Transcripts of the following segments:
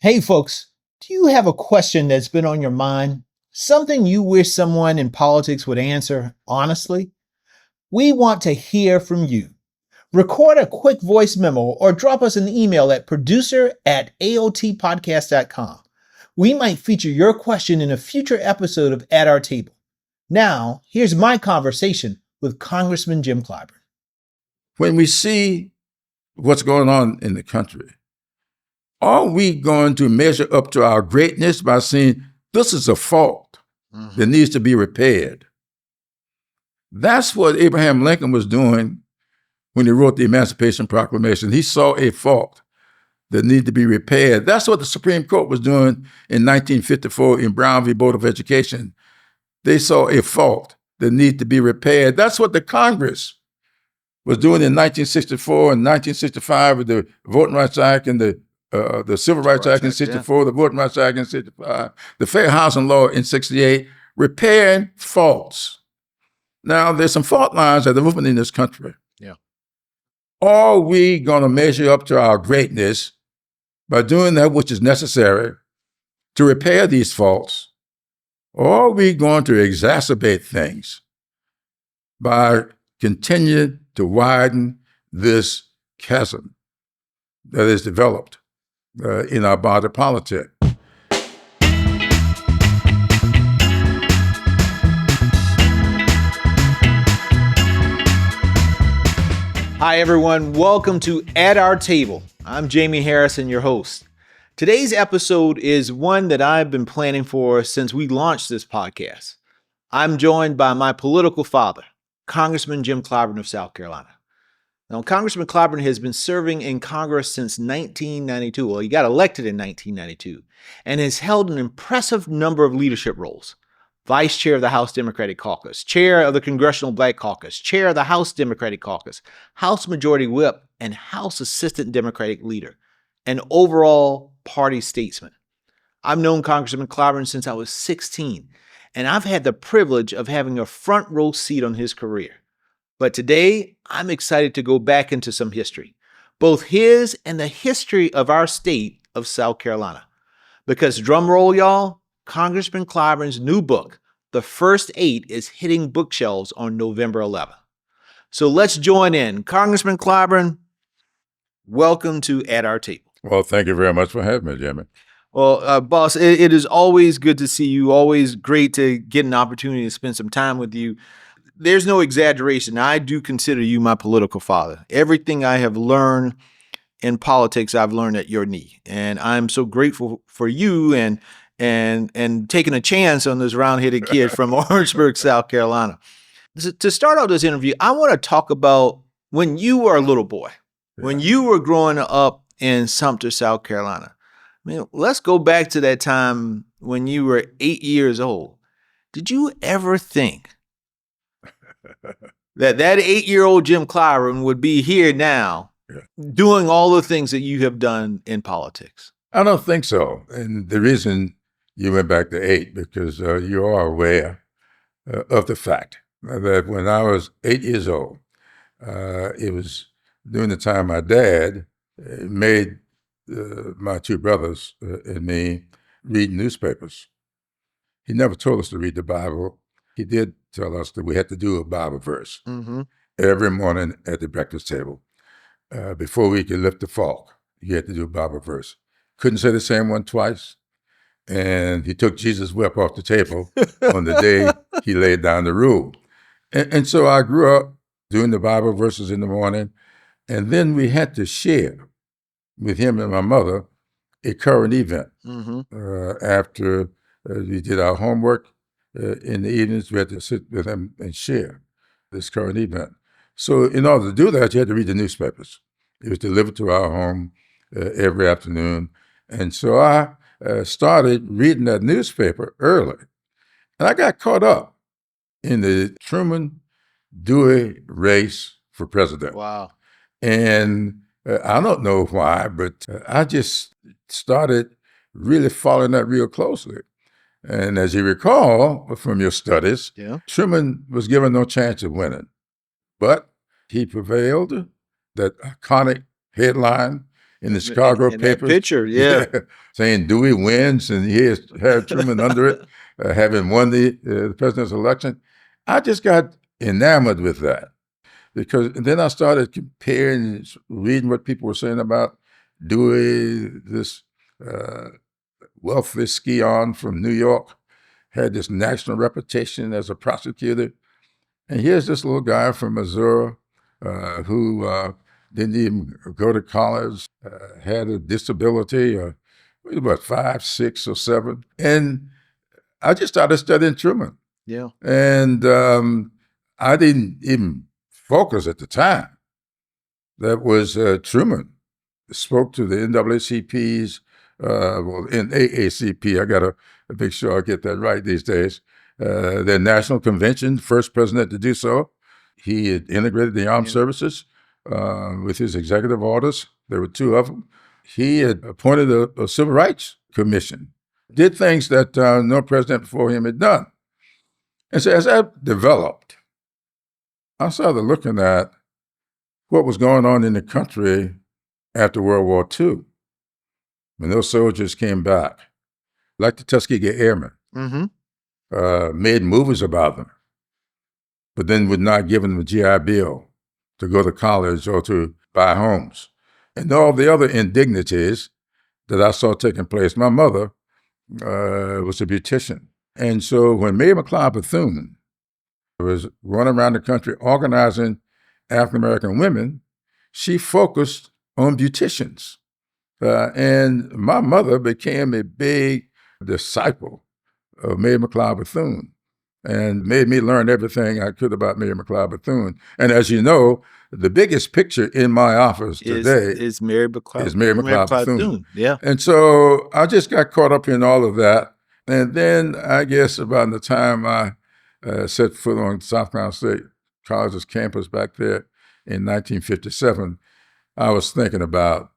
Hey folks, do you have a question that's been on your mind? Something you wish someone in politics would answer honestly? We want to hear from you. Record a quick voice memo or drop us an email at producer@aotpodcast.com. We might feature your question in a future episode of At Our Table. Now, here's my conversation with Congressman Jim Clyburn. When we see what's going on in the country, are we going to measure up to our greatness by saying this is a fault that needs to be repaired? That's what Abraham Lincoln was doing when he wrote the Emancipation Proclamation. He saw a fault that needed to be repaired. That's what the Supreme Court was doing in 1954 in Brown v. Board of Education. They saw a fault that needed to be repaired. That's what the Congress was doing in 1964 and 1965 with the Voting Rights Act and the Civil Rights Act in 64, the Voting Rights Act in 65, the Fair Housing Law in 68, repairing faults. Now, there's some fault lines that are moving in this country. Yeah. Are we going to measure up to our greatness by doing that which is necessary to repair these faults? Or are we going to exacerbate things by continuing to widen this chasm that is developed in our body politic? Hi, everyone. Welcome to At Our Table. I'm Jaime Harrison, your host. Today's episode is one that I've been planning for since we launched this podcast. I'm joined by my political father, Congressman Jim Clyburn of South Carolina. Now, Congressman Clyburn has been serving in Congress since 1992. Well, he got elected in 1992 and has held an impressive number of leadership roles. Vice Chair of the House Democratic Caucus, Chair of the Congressional Black Caucus, Chair of the House Democratic Caucus, House Majority Whip, and House Assistant Democratic Leader, and overall party statesman. I've known Congressman Clyburn since I was 16, and I've had the privilege of having a front row seat on his career. But today, I'm excited to go back into some history, both his and the history of our state of South Carolina. Because drum roll, y'all, Congressman Clyburn's new book, The First Eight, is hitting bookshelves on November 11th. So let's join in. Congressman Clyburn, welcome to At Our Table. Well, thank you very much for having me, Jimmy. Well, boss, it is always good to see you, always great to get an opportunity to spend some time with you. There's no exaggeration. I do consider you my political father. Everything I have learned in politics, I've learned at your knee. And I'm so grateful for you and taking a chance on this round-headed kid from Orangeburg, South Carolina. To start out this interview, I want to talk about when you were a little boy, when you were growing up in Sumter, South Carolina. I mean, let's go back to that time when you were 8 years old. Did you ever think that 8-year-old Jim Clyburn would be here now doing all the things that you have done in politics? I don't think so. And the reason you went back to 8, because you are aware of the fact that when I was 8 years old, it was during the time my dad made my two brothers and me read newspapers. He never told us to read the Bible. He did tell us that we had to do a Bible verse every morning at the breakfast table. Before we could lift the fork, he had to do a Bible verse. Couldn't say the same one twice. And he took Jesus' whip off the table on the day he laid down the rule. And so I grew up doing the Bible verses in the morning. And then we had to share with him and my mother a current event. After we did our homework in the evenings, we had to sit with him and share this current event. So in order to do that, you had to read the newspapers. It was delivered to our home every afternoon. And so I started reading that newspaper early. And I got caught up in the Truman-Dewey race for president. Wow. And I don't know why, but I just started really following that real closely. And as you recall from your studies, Truman was given no chance of winning. But he prevailed. That iconic headline in the Chicago in papers. That picture, yeah. Saying Dewey wins, and here's Harry Truman under it, having won the presidential election. I just got enamored with that because then I started comparing, reading what people were saying about Dewey, this wealthy scion from New York, had this national reputation as a prosecutor. And here's this little guy from Missouri who didn't even go to college, had a disability, he was about 5, 6, or 7. And I just started studying Truman. Yeah. And I didn't even focus at the time. That was Truman spoke to the NAACP's, in AACP, I got to make sure I get that right these days, their national convention, first president to do so. He had integrated the armed services with his executive orders. There were 2 of them. He had appointed a civil rights commission, did things that no president before him had done. And so as that developed, I started looking at what was going on in the country after World War II, when those soldiers came back, like the Tuskegee Airmen, made movies about them, but then would not give them a GI Bill to go to college or to buy homes, and all the other indignities that I saw taking place. My mother was a beautician, and so when Mary McLeod Bethune was running around the country organizing African American women, she focused on beauticians. And my mother became a big disciple of Mary McLeod Bethune and made me learn everything I could about Mary McLeod Bethune. And as you know, the biggest picture in my office today is Mary McLeod, Bethune. Yeah. And so I just got caught up in all of that. And then I guess about the time I set foot on South Carolina State College's campus back there in 1957, I was thinking about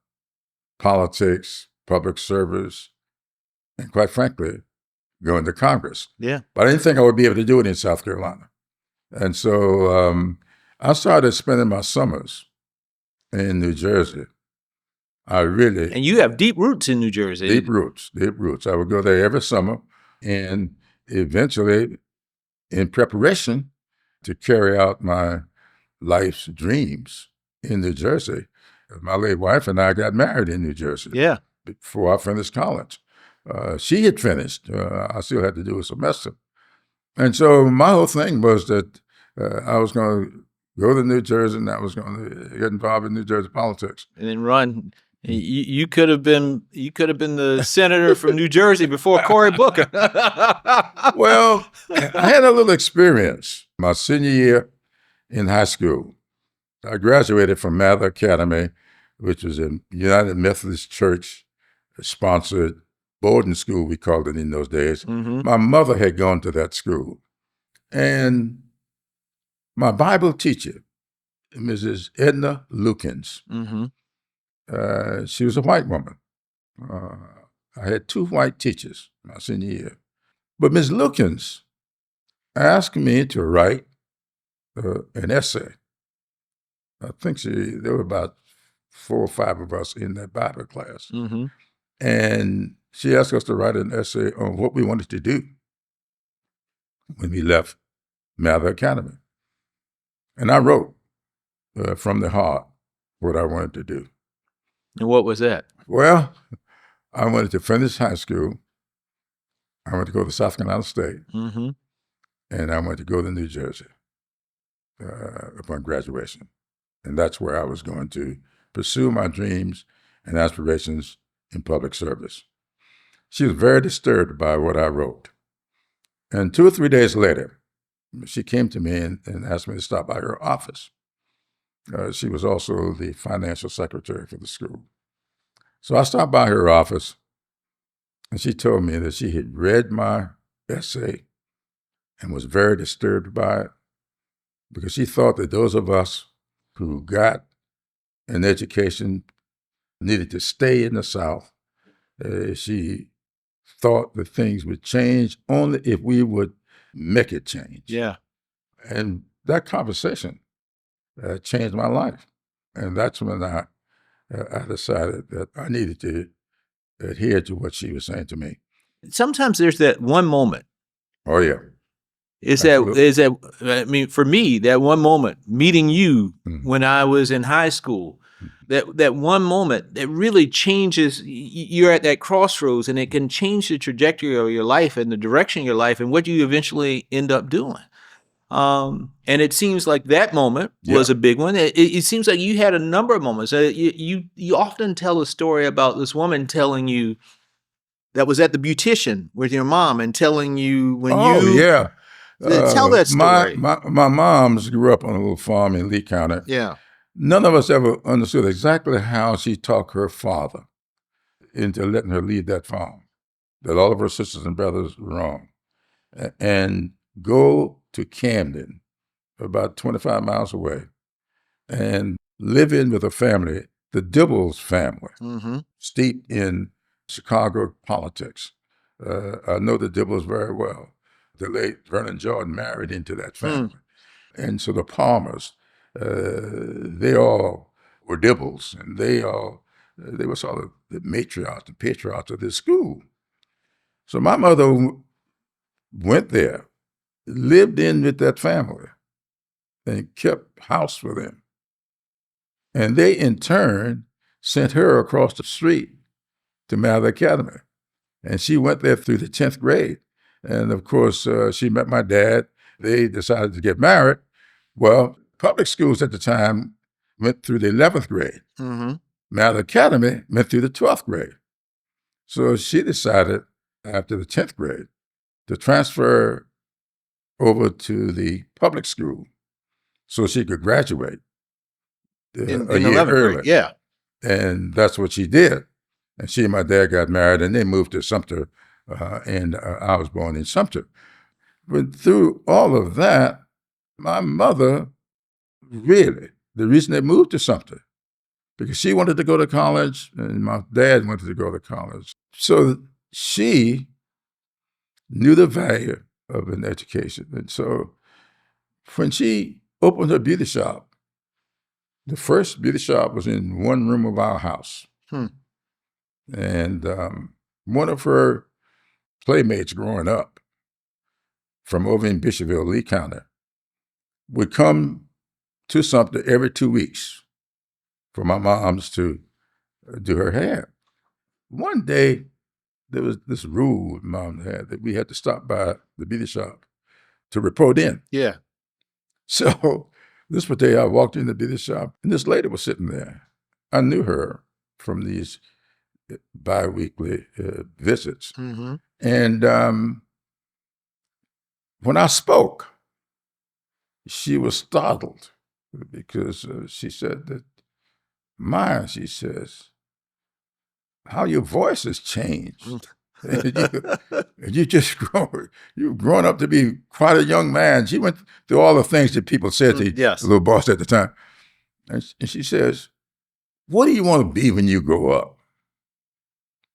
politics, public service, and quite frankly, going to Congress. Yeah. But I didn't think I would be able to do it in South Carolina. And so I started spending my summers in New Jersey. And you have deep roots in New Jersey. Deep roots. I would go there every summer. And eventually, in preparation to carry out my life's dreams in New Jersey, my late wife and I got married in New Jersey. Yeah. Before I finished college. She had finished. I still had to do a semester. And so my whole thing was that I was going to go to New Jersey and I was going to get involved in New Jersey politics. And then run. You could have been the senator from New Jersey before Cory Booker. Well, I had a little experience my senior year in high school. I graduated from Mather Academy, which was a United Methodist Church sponsored boarding school, we called it in those days. My mother had gone to that school. And my Bible teacher, Mrs. Edna Lukens, she was a white woman. I had 2 white teachers my senior year. But Ms. Lukens asked me to write an essay. I think there were about 4 or 5 of us in that Bible class. And she asked us to write an essay on what we wanted to do when we left Mather Academy. And I wrote from the heart what I wanted to do. And what was that? Well, I wanted to finish high school. I wanted to go to South Carolina State. And I wanted to go to New Jersey upon graduation. And that's where I was going to pursue my dreams and aspirations in public service. She was very disturbed by what I wrote. And 2 or 3 days later, she came to me and asked me to stop by her office. She was also the financial secretary for the school. So I stopped by her office, and she told me that she had read my essay and was very disturbed by it because she thought that those of us who got an education needed to stay in the South. She thought that things would change only if we would make it change. Yeah. And that conversation changed my life. And that's when I I decided that I needed to adhere to what she was saying to me. Sometimes there's that one moment. Oh, yeah. I mean, for me, that one moment, meeting you when I was in high school, that one moment that really changes, you're at that crossroads, and it can change the trajectory of your life and the direction of your life and what you eventually end up doing. And it seems like that moment was a big one. It seems like you had a number of moments. You often tell a story about this woman telling you that was at the beautician with your mom and telling you when yeah. Tell that story. My moms grew up on a little farm in Lee County. Yeah. None of us ever understood exactly how she talked her father into letting her leave that farm, that all of her sisters and brothers were wrong, and go to Camden, about 25 miles away, and live in with a family, the Dibbles family, steeped in Chicago politics. I know the Dibbles very well. The late Vernon Jordan married into that family. And so the Palmers, they all were Dibbles, and they were sort of the matriarchs, the patriarchs of this school. So my mother went there, lived in with that family, and kept house for them. And they, in turn, sent her across the street to Mather Academy. And she went there through the 10th grade. And of course, she met my dad. They decided to get married. Well, public schools at the time went through the 11th grade. Mather Academy went through the 12th grade. So she decided after the 10th grade to transfer over to the public school so she could graduate a year early. Grade. Yeah. And that's what she did. And she and my dad got married, and they moved to Sumter, and I was born in Sumter. But through all of that, my mother really, the reason they moved to Sumter, because she wanted to go to college, and my dad wanted to go to college. So she knew the value of an education. And so when she opened her beauty shop, the first beauty shop was in one room of our house. And one of her playmates growing up from over in Bishopville, Lee County, would come to Sumter every 2 weeks for my mom's to do her hair. One day, there was this rule Mom had that we had to stop by the beauty shop to report in. Yeah. So this day I walked in the beauty shop, and this lady was sitting there. I knew her from these bi-weekly visits. And when I spoke, she was startled because she said that, "Maya," she says, "how your voice has changed. You've grown up to be quite a young man." She went through all the things that people said to the little boss at the time. And she says, "What do you want to be when you grow up?"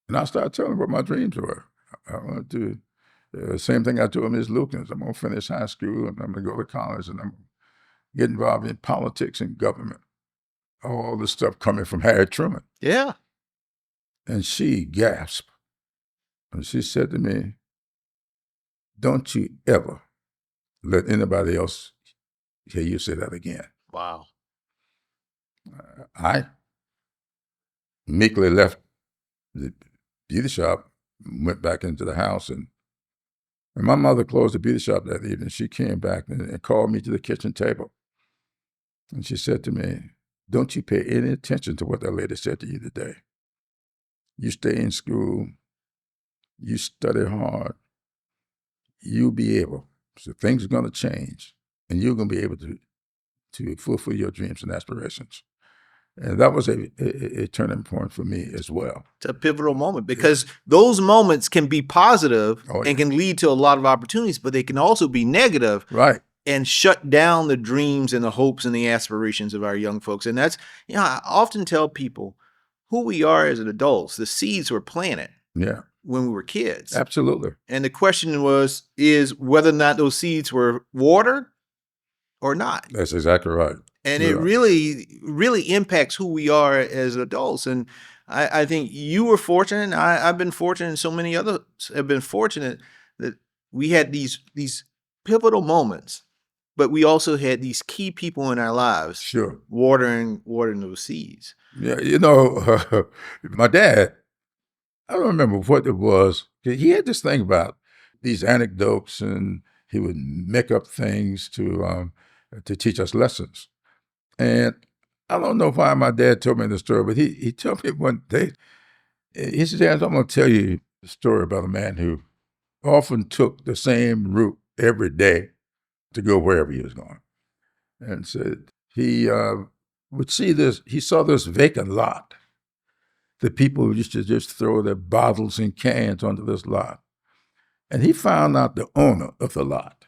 And I started telling her what my dreams were. I want to do the same thing I told Ms. Lukens. I'm going to finish high school, and I'm going to go to college, and I'm going to get involved in politics and government. All this stuff coming from Harry Truman. Yeah. And she gasped. And she said to me, "Don't you ever let anybody else hear you say that again." Wow. I meekly left the beauty shop, went back into the house, and when my mother closed the beauty shop that evening, she came back and called me to the kitchen table. And she said to me, "Don't you pay any attention to what that lady said to you today. You stay in school, you study hard, you'll be able, so things are going to change, and you're going to be able to fulfill your dreams and aspirations." And that was a turning point for me as well. It's a pivotal moment because those moments can be positive and can lead to a lot of opportunities, but they can also be negative. Right. And shut down the dreams and the hopes and the aspirations of our young folks. And that's, I often tell people who we are as adults, the seeds were planted when we were kids. Absolutely. And the question is whether or not those seeds were watered or not. That's exactly right. And it Yeah. really impacts who we are as adults. And I think you were fortunate. I've been fortunate, and so many others have been fortunate that we had these pivotal moments, but we also had these key people in our lives Sure. watering those seeds. Yeah, my dad, I don't remember what it was. He had this thing about these anecdotes, and he would make up things to teach us lessons. And I don't know why my dad told me the story, but he told me one day, he said, "Dad, I'm going to tell you the story about a man who often took the same route every day to go wherever he was going." And said he would see this, he saw this vacant lot. The people used to just throw their bottles and cans onto this lot. And he found out the owner of the lot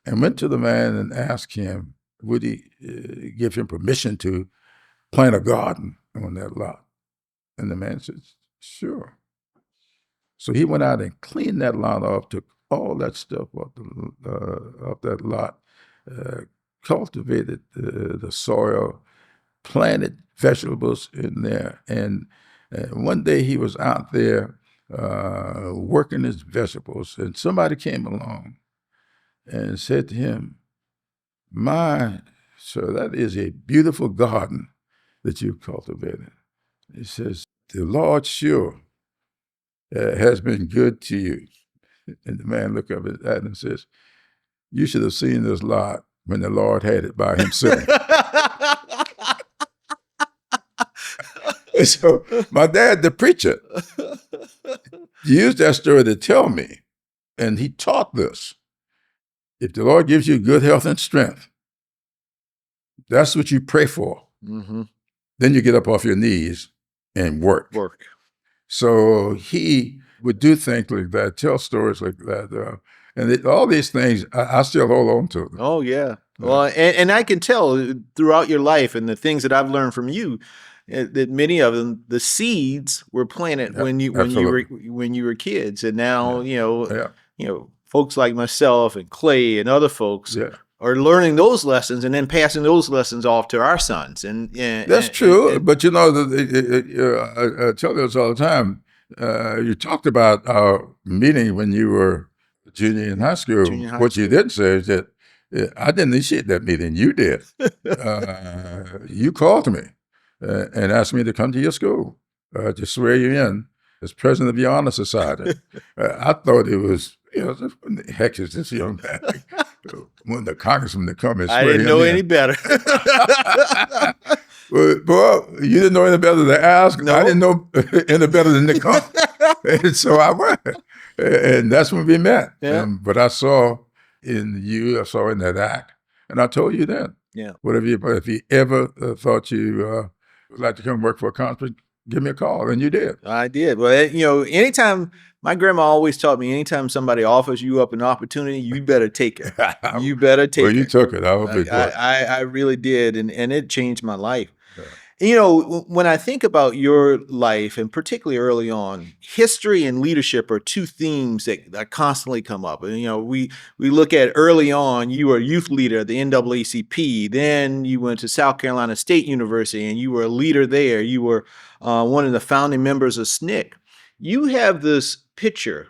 and went to the man and asked him, would he give him permission to plant a garden on that lot? And the man said, sure. So he went out and cleaned that lot off, took all that stuff off that lot, cultivated the soil, planted vegetables in there. And one day he was out there working his vegetables, and somebody came along and said to him, "My, sir, that is a beautiful garden that you've cultivated." He says, "The Lord sure has been good to you." And the man looked up at that and says, "You should have seen this lot when the Lord had it by himself." So my dad, the preacher, used that story to tell me, and he taught this. If the Lord gives you good health and strength, that's what you pray for. Mm-hmm. Then you get up off your knees and work. So he would do things like that, tell stories like that. All these things, I still hold on to them. Oh, yeah. Well, and I can tell throughout your life and the things that I've learned from you that many of them, the seeds were planted when you were kids, and now you know folks like myself and Clay and other folks are learning those lessons and then passing those lessons off to our sons. And that's true. But I tell this all the time. You talked about our meeting when you were junior in high school. What you didn't say is that I didn't initiate that meeting. You did. You called me and asked me to come to your school to swear you in as president of your honor society. I thought it was, what the heck is this young man? When the congressman to come and swear I didn't know any better. Well, you didn't know any better than to ask. No. I didn't know any better than to come. And so I went. And that's when we met. Yeah. But I saw in you, I saw in that act, and I told you then. Yeah. If you ever thought you would like to come work for a conference, give me a call, and you did. I did. Well, anytime, my grandma always taught me, anytime somebody offers you up an opportunity, you better take it. You better take it. Well, you took it. I really did, and it changed my life. Yeah. When I think about your life, and particularly early on, history and leadership are two themes that constantly come up. And, we look at early on, you were a youth leader at the NAACP. Then you went to South Carolina State University, and you were a leader there. You were one of the founding members of SNCC. You have this picture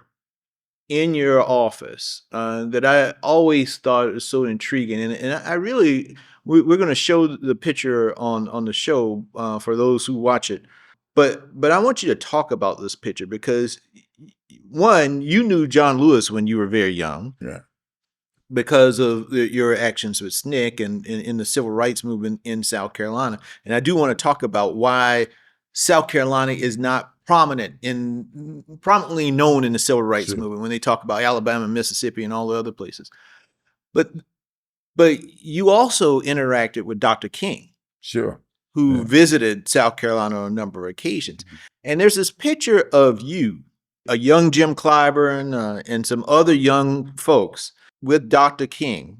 in your office that I always thought was so intriguing. And I really... We're going to show the picture on the show for those who watch it, but I want you to talk about this picture because, one, you knew John Lewis when you were very young, because of your actions with SNCC and in the civil rights movement in South Carolina. And I do want to talk about why South Carolina is not prominently known in the civil rights movement when they talk about Alabama, Mississippi, and all the other places, But you also interacted with Dr. King, who visited South Carolina on a number of occasions. And there's this picture of you, a young Jim Clyburn, and some other young folks with Dr. King.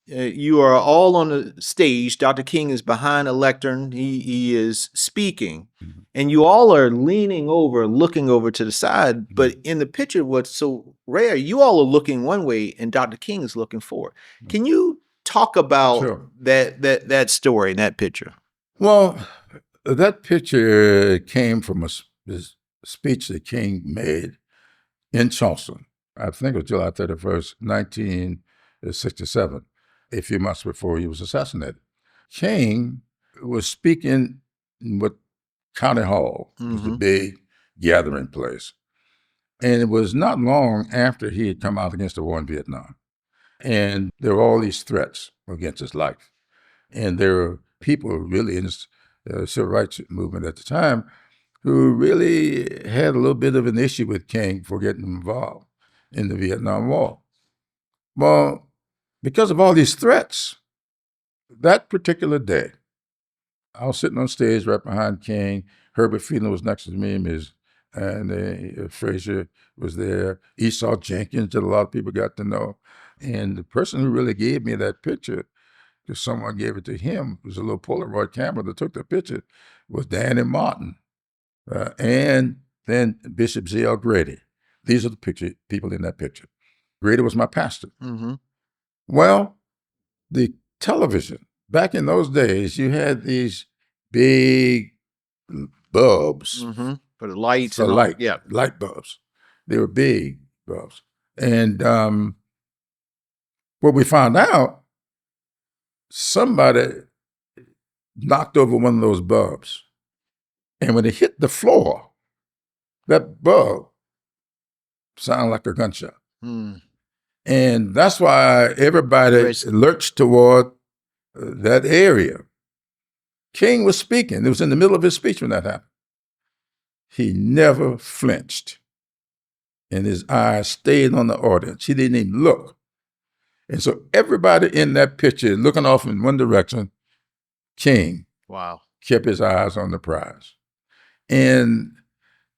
You are all on the stage. Dr. King is behind a lectern. He is speaking. And you all are leaning over, looking over to the side. But in the picture, what's so rare, you all are looking one way and Dr. King is looking forward. Can you talk about Sure. that story and that picture. Well, that picture came from this speech that King made in Charleston. I think it was July 31st, 1967, a few months before he was assassinated. King was speaking in what County Hall was the big gathering place. And it was not long after he had come out against the war in Vietnam. And there were all these threats against his life. And there were people really in the civil rights movement at the time who really had a little bit of an issue with King for getting involved in the Vietnam War. Well, because of all these threats, that particular day, I was sitting on stage right behind King. Herbert Phelan was next to me, and Erasure was there. Esau Jenkins that a lot of people got to know. And the person who really gave me that picture, because someone gave it to him, it was a little Polaroid camera that took the picture, was Danny Martin. And then Bishop Z.L. Grady. These are the people in that picture. Grady was my pastor. Well, the television, back in those days, you had these big bulbs For the lights for and light, all. Yeah. light bulbs. They were big bulbs. And what we found out, somebody knocked over one of those bulbs. And when it hit the floor, that bulb sounded like a gunshot. And that's why everybody lurched toward that area. King was speaking. It was in the middle of his speech when that happened. He never flinched. And his eyes stayed on the audience. He didn't even look. And so everybody in that picture looking off in one direction, King kept his eyes on the prize. And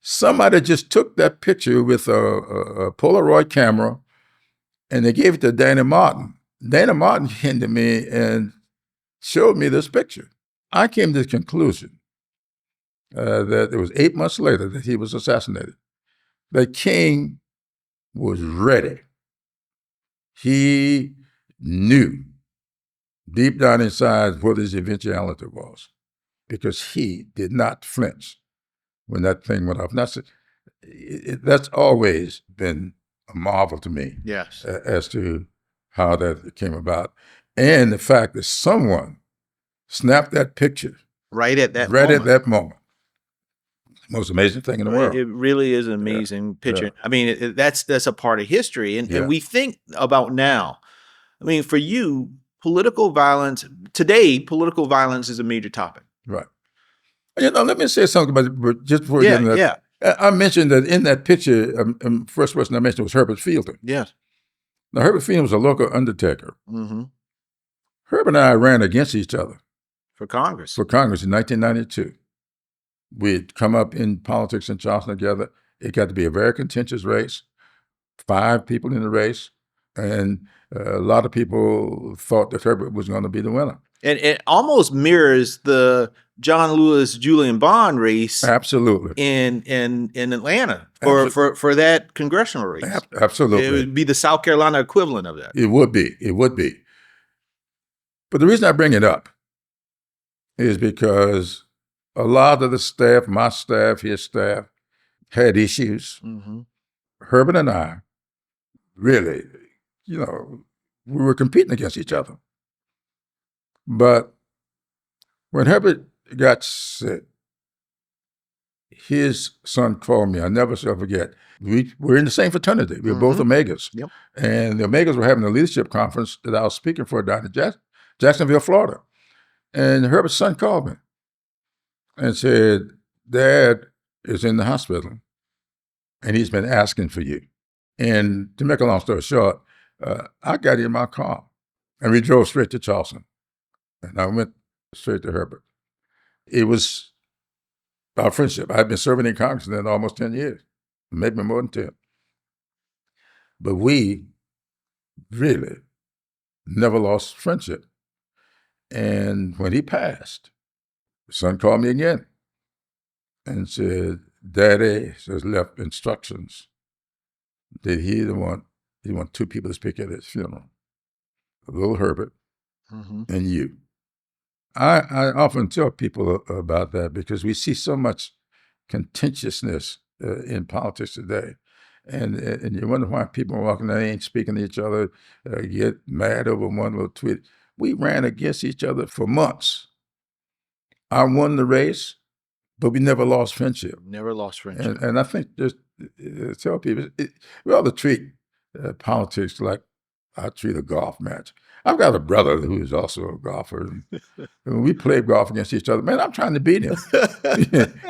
somebody just took that picture with a Polaroid camera and they gave it to Danny Martin. Danny Martin came to me and showed me this picture. I came to the conclusion that it was 8 months later that he was assassinated, that King was ready. He knew deep down inside what his eventuality was because he did not flinch when that thing went off. That's always been a marvel to me. Yes. As to how that came about. And the fact that someone snapped that picture right at that moment. Most amazing thing in the world. It really is an amazing picture. Yeah. I mean, that's a part of history. And we think about now. I mean, for you, political violence is a major topic. Right. Let me say something about it just before we get into that. I mentioned that in that picture, first person I mentioned was Herbert Phelan. Yes. Now, Herbert Phelan was a local undertaker. Herbert and I ran against each other. For Congress in 1992. We'd come up in politics in Charleston together. It got to be a very contentious race, 5 people in the race, and a lot of people thought that Herbert was going to be the winner. And it almost mirrors the John Lewis Julian Bond race, absolutely, in Atlanta for that congressional race. Absolutely, it would be the South Carolina equivalent of that. It would be. But the reason I bring it up is because a lot of the staff, my staff, his staff, had issues. Herbert and I really, we were competing against each other. But when Herbert got sick, his son called me. I never shall forget. We were in the same fraternity. We were both Omegas. Yep. And the Omegas were having a leadership conference that I was speaking for down in Jacksonville, Florida. And Herbert's son called me and said, Dad is in the hospital and he's been asking for you. And to make a long story short, I got in my car and we drove straight to Charleston. And I went straight to Herbert. It was our friendship. I had been serving in Congress then almost 10 years, maybe more than 10. But we really never lost friendship. And when he passed, the son called me again and said, Daddy has left instructions that he want 2 people to speak at his funeral. Little Herbert and you. I often tell people about that because we see so much contentiousness in politics today. And you wonder why people walking there ain't speaking to each other, get mad over one little tweet. We ran against each other for months. I won the race, but we never lost friendship. Never lost friendship. And I think just tell people, we ought to treat politics like I treat a golf match. I've got a brother who is also a golfer. And when we play golf against each other, man, I'm trying to beat him.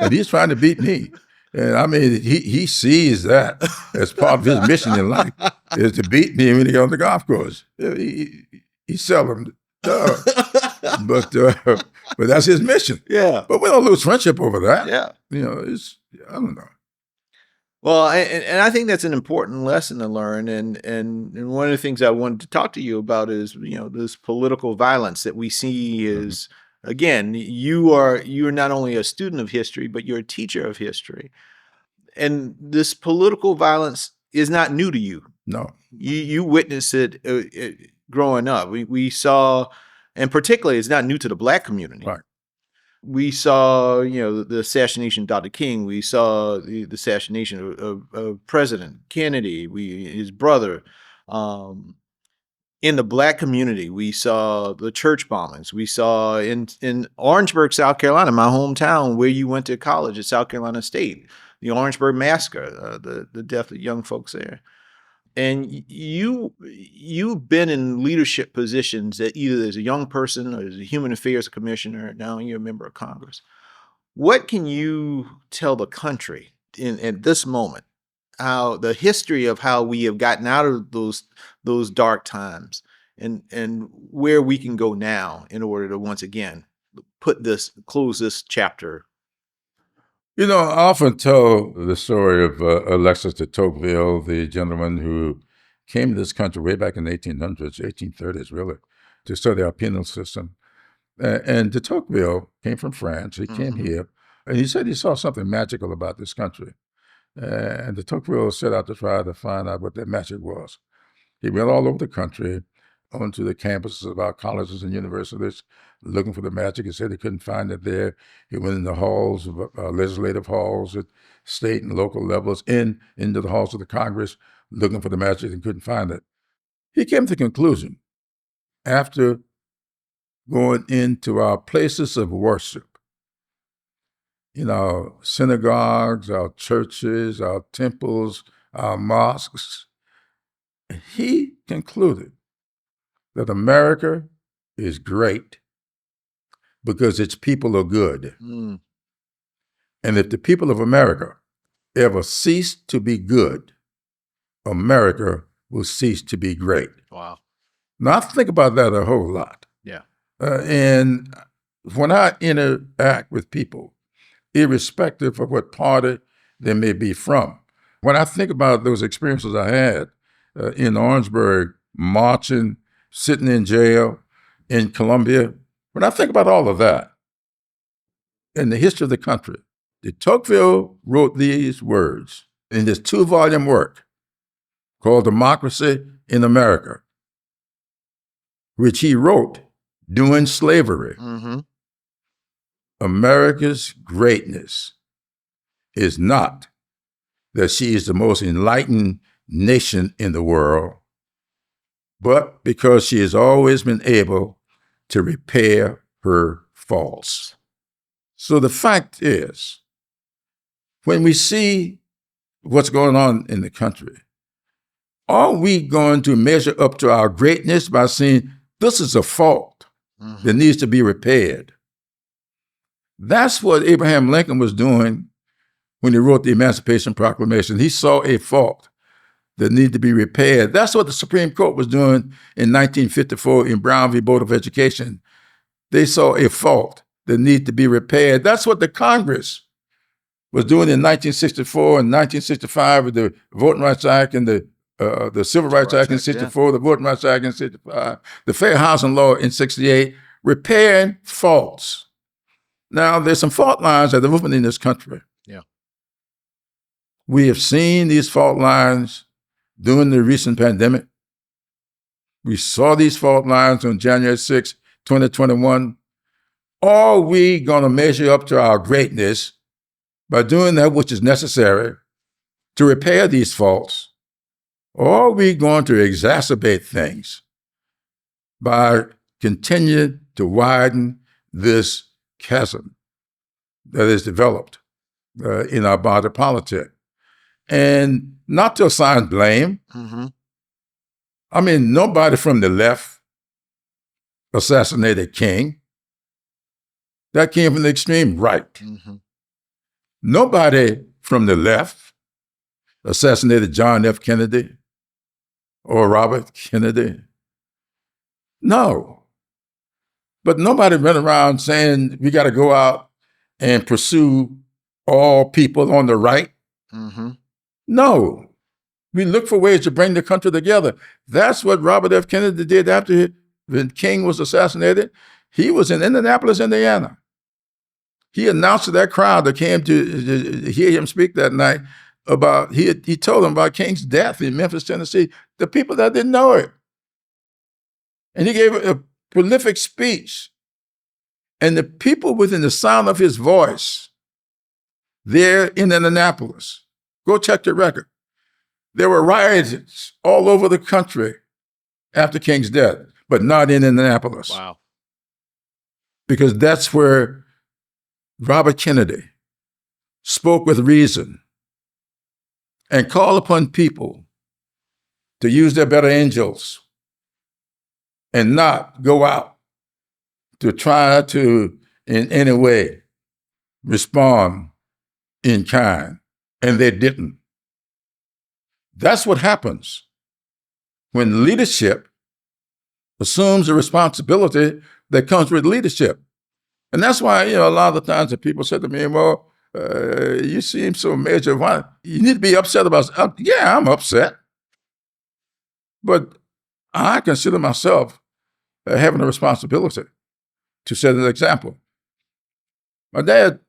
And he's trying to beat me. And I mean, he sees that as part of his mission in life is to beat me when he goes on the golf course. He seldom does. But that's his mission. Yeah. But we don't lose friendship over that. Yeah. I don't know. Well, and I think that's an important lesson to learn. And one of the things I wanted to talk to you about is, this political violence that we see is, again, you're not only a student of history, but you're a teacher of history. And this political violence is not new to you. No. You witnessed it growing up. We saw, and particularly it's not new to the Black community. Right. We saw, the assassination of Dr. King. We saw the assassination of President Kennedy, his brother. In the Black community, we saw the church bombings. We saw in Orangeburg, South Carolina, my hometown, where you went to college at South Carolina State, the Orangeburg massacre, the death of young folks there. And you've been in leadership positions that either as a young person or as a human affairs commissioner, now you're a member of Congress. What can you tell the country at this moment, how the history of how we have gotten out of those dark times and where we can go now in order to once again close this chapter? I often tell the story of Alexis de Tocqueville, the gentleman who came to this country way back in the 1800s, 1830s, really, to study our penal system. And de Tocqueville came from France. He came here, and he said he saw something magical about this country. And de Tocqueville set out to try to find out what that magic was. He went all over the country, onto the campuses of our colleges and universities, looking for the magic. He said he couldn't find it there. He went in the halls, legislative halls at state and local levels, into the halls of the Congress, looking for the magic and couldn't find it. He came to the conclusion, after going into our places of worship, our synagogues, our churches, our temples, our mosques, he concluded that America is great because its people are good. And if the people of America ever cease to be good, America will cease to be great. Wow. Now, I think about that a whole lot. Yeah. And when I interact with people, irrespective of what party they may be from, when I think about those experiences I had in Orangeburg, marching, sitting in jail, in Columbia, when I think about all of that in the history of the country, de Tocqueville wrote these words in his 2-volume work called Democracy in America, which he wrote during slavery. America's greatness is not that she is the most enlightened nation in the world, but because she has always been able to repair her faults. So the fact is, when we see what's going on in the country, are we going to measure up to our greatness by saying, this is a fault that needs to be repaired? That's what Abraham Lincoln was doing when he wrote the Emancipation Proclamation. He saw a fault that needed to be repaired. That's what the Supreme Court was doing in 1954 in Brown v. Board of Education. They saw a fault that needed to be repaired. That's what the Congress was doing in 1964 and 1965 with the Voting Rights Act and the Civil Rights Act in 64, the Voting Rights Act in 65, the Fair Housing Law in 68, repairing faults. Now, there's some fault lines that are moving in this country. Yeah. We have seen these fault lines during the recent pandemic. We saw these fault lines on January 6, 2021. Are we going to measure up to our greatness by doing that which is necessary to repair these faults? Or are we going to exacerbate things by continuing to widen this chasm that is developed in our body politic? And not to assign blame. Mm-hmm. I mean, nobody from the left assassinated King. That came from the extreme right. Mm-hmm. Nobody from the left assassinated John F. Kennedy or Robert Kennedy. No. But nobody went around saying we got to go out and pursue all people on the right. Mm-hmm. No. We look for ways to bring the country together. That's what Robert F. Kennedy did after when King was assassinated. He was in Indianapolis, Indiana. He announced to that crowd that came to hear him speak that night about, he told them about King's death in Memphis, Tennessee, the people that didn't know it. And he gave a prolific speech. And the people within the sound of his voice there in Indianapolis, go check the record. There were riots all over the country after King's death, but not in Indianapolis. Wow. Because that's where Robert Kennedy spoke with reason and called upon people to use their better angels and not go out to try to, in any way, respond in kind. And they didn't. That's what happens when leadership assumes a responsibility that comes with leadership. And that's why, a lot of the times that people say to me, well, you seem so major. Why? You need to be upset about, yeah, I'm upset. But I consider myself having a responsibility to set an example. My dad,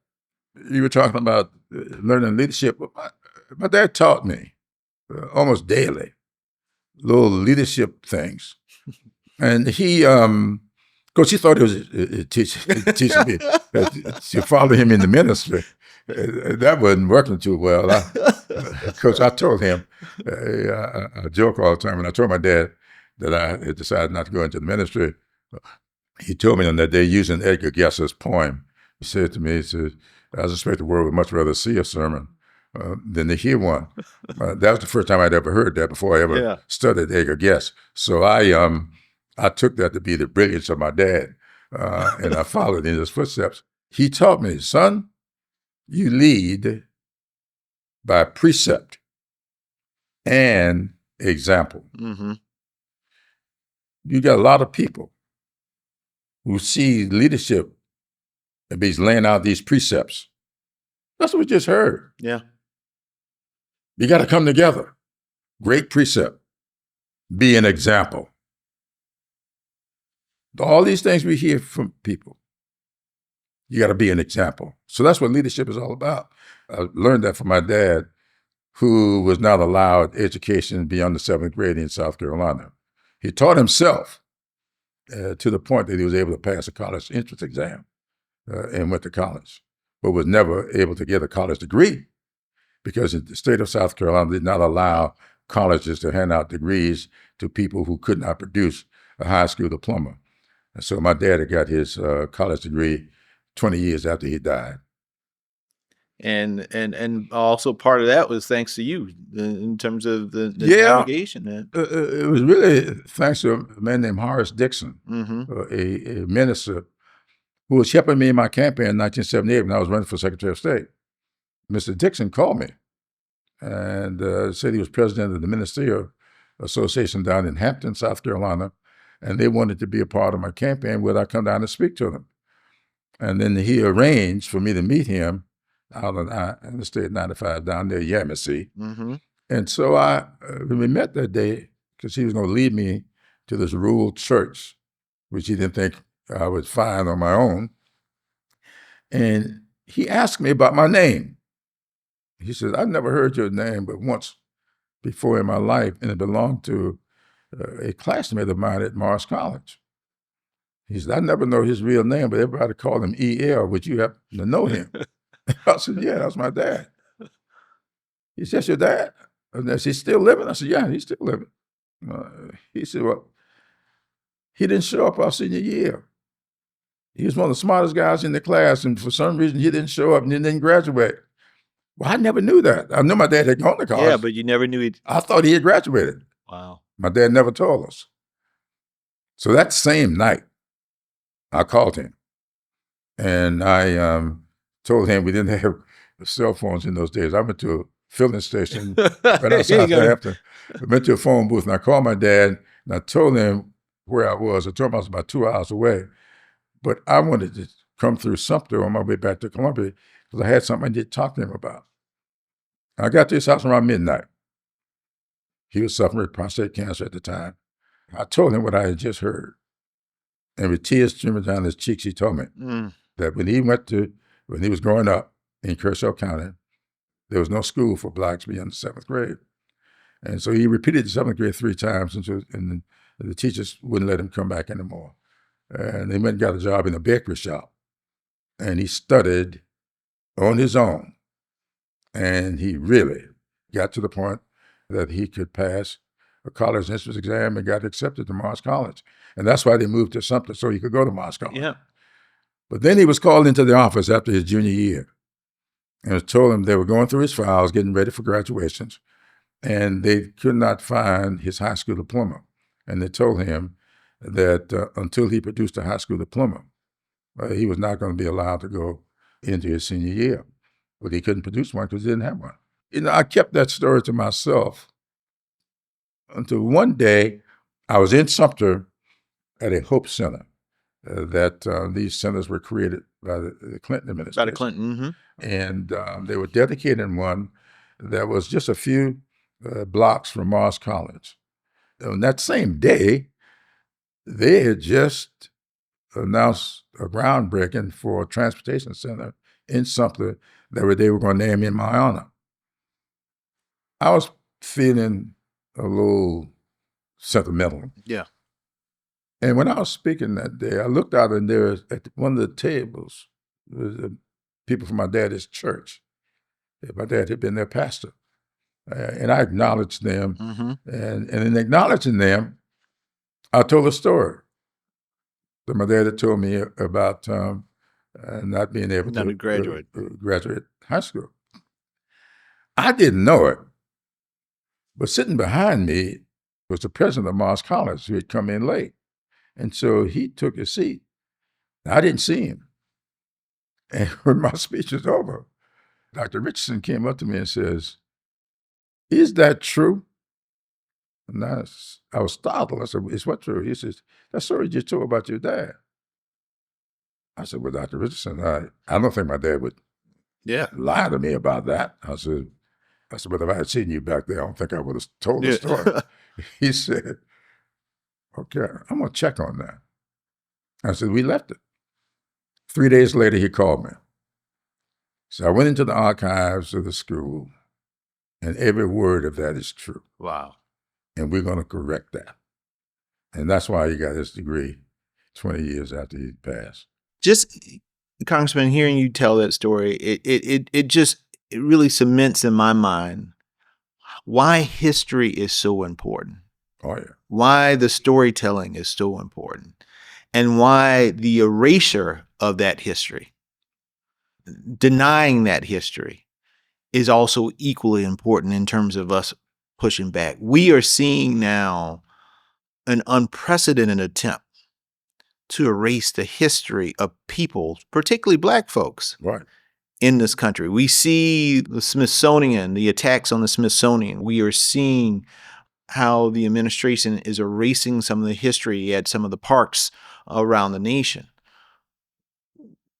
you were talking about learning leadership. My dad taught me almost daily little leadership things. And he, because he thought he was teaching me to follow him in the ministry. That wasn't working too well. Because I told him, I joke all the time, when I told my dad that I had decided not to go into the ministry, he told me on that day, using Edgar Guess's poem, he said to me, he said, I suspect the world would much rather see a sermon than to hear one. That was the first time I'd ever heard that before I ever studied Edgar Guess. So I took that to be the brilliance of my dad, and I followed in his footsteps. He taught me, son, you lead by precept and example. Mm-hmm. You got a lot of people who see leadership and he's laying out these precepts. That's what we just heard. Yeah. You got to come together. Great precept. Be an example. All these things we hear from people. You got to be an example. So that's what leadership is all about. I learned that from my dad, who was not allowed education beyond the 7th grade in South Carolina. He taught himself to the point that he was able to pass a college entrance exam and went to college, but was never able to get a college degree because the state of South Carolina did not allow colleges to hand out degrees to people who could not produce a high school diploma. And so my dad had got his college degree 20 years after he died. And also part of that was thanks to you in terms of the navigation. It was really thanks to a man named Horace Dixon, Mm-hmm. a minister who was helping me in my campaign in 1978 when I was running for Secretary of State. Mr. Dixon called me and said he was president of the Ministerial Association down in Hampton, South Carolina, and they wanted to be a part of my campaign. Would I come down and speak to them? And then he arranged for me to meet him out in the state 95 down there, Jaime. Mm-hmm. And so when we met that day, because he was going to lead me to this rural church, which he didn't think I would find on my own. And he asked me about my name. He said, I've never heard your name but once before in my life, and it belonged to a classmate of mine at Morris College. He said, I never know his real name, but everybody called him E.L. Would you happen to know him? I said, yeah, that's my dad. He said, that's your dad? And is he still living? I said, yeah, he's still living. He said, well, he didn't show up our senior year. He was one of the smartest guys in the class, and for some reason, he didn't show up and he didn't graduate. Well, I never knew that. I knew my dad had gone to college. Yeah, but you never knew he. I thought he had graduated. Wow. My dad never told us. So that same night, I called him, and I told him we didn't have cell phones in those days. I went to a filling station right outside there after. I went to a phone booth, and I called my dad, and I told him where I was. I told him I was about 2 hours away, but I wanted to come through Sumter on my way back to Columbia because I had something I needed to talk to him about. I got to his house around midnight. He was suffering with prostate cancer at the time. I told him what I had just heard. And with tears streaming down his cheeks, he told me that when he was growing up in Kershaw County, there was no school for blacks beyond the 7th grade. And so he repeated the 7th grade 3 times, and the teachers wouldn't let him come back anymore. And he went and got a job in a bakery shop. And he studied on his own. And he really got to the point that he could pass a college entrance exam and got accepted to Morris College. And that's why they moved to Sumter, so he could go to Morris College. Yeah. But then he was called into the office after his junior year and was told him they were going through his files, getting ready for graduations, and they could not find his high school diploma. And they told him that until he produced a high school diploma, he was not going to be allowed to go into his senior year. But he couldn't produce one because he didn't have one. I kept that story to myself until one day I was in Sumter at a Hope Center that these centers were created by the Clinton administration. By the Clinton, And they were dedicating one that was just a few blocks from Morris College. On that same day, they had just announced a groundbreaking for a transportation center in Sumter that they were going to name in my honor. I was feeling a little sentimental. Yeah. And when I was speaking that day, I looked out and there at one of the tables was people from my dad's church. My dad had been their pastor. And I acknowledged them. And in acknowledging them, I told a story that my dad had told me about not being able to graduate high school. I didn't know it. But sitting behind me was the president of Morris College who had come in late. And so he took his seat. I didn't see him. And when my speech was over, Dr. Richardson came up to me and says, "Is that true?" And I was startled. I said, "Is what true?" He says, "That story you just told about your dad." I said, "Well, Dr. Richardson, I don't think my dad would lie to me about that." I said, "But if I had seen you back there, I don't think I would have told the story." He said, "Okay, I'm going to check on that." I said, "We left it." 3 days later, he called me. So I went into the archives of the school, and every word of that is true. Wow. And we're going to correct that. And that's why he got his degree 20 years after he passed. Just, Congressman, hearing you tell that story, it really cements in my mind why history is so important. Oh, yeah. Why the storytelling is so important. And why the erasure of that history, denying that history, is also equally important in terms of us pushing back. We are seeing now an unprecedented attempt to erase the history of people, particularly Black folks, in this country. We see the Smithsonian, the attacks on the Smithsonian. We are seeing how the administration is erasing some of the history at some of the parks around the nation.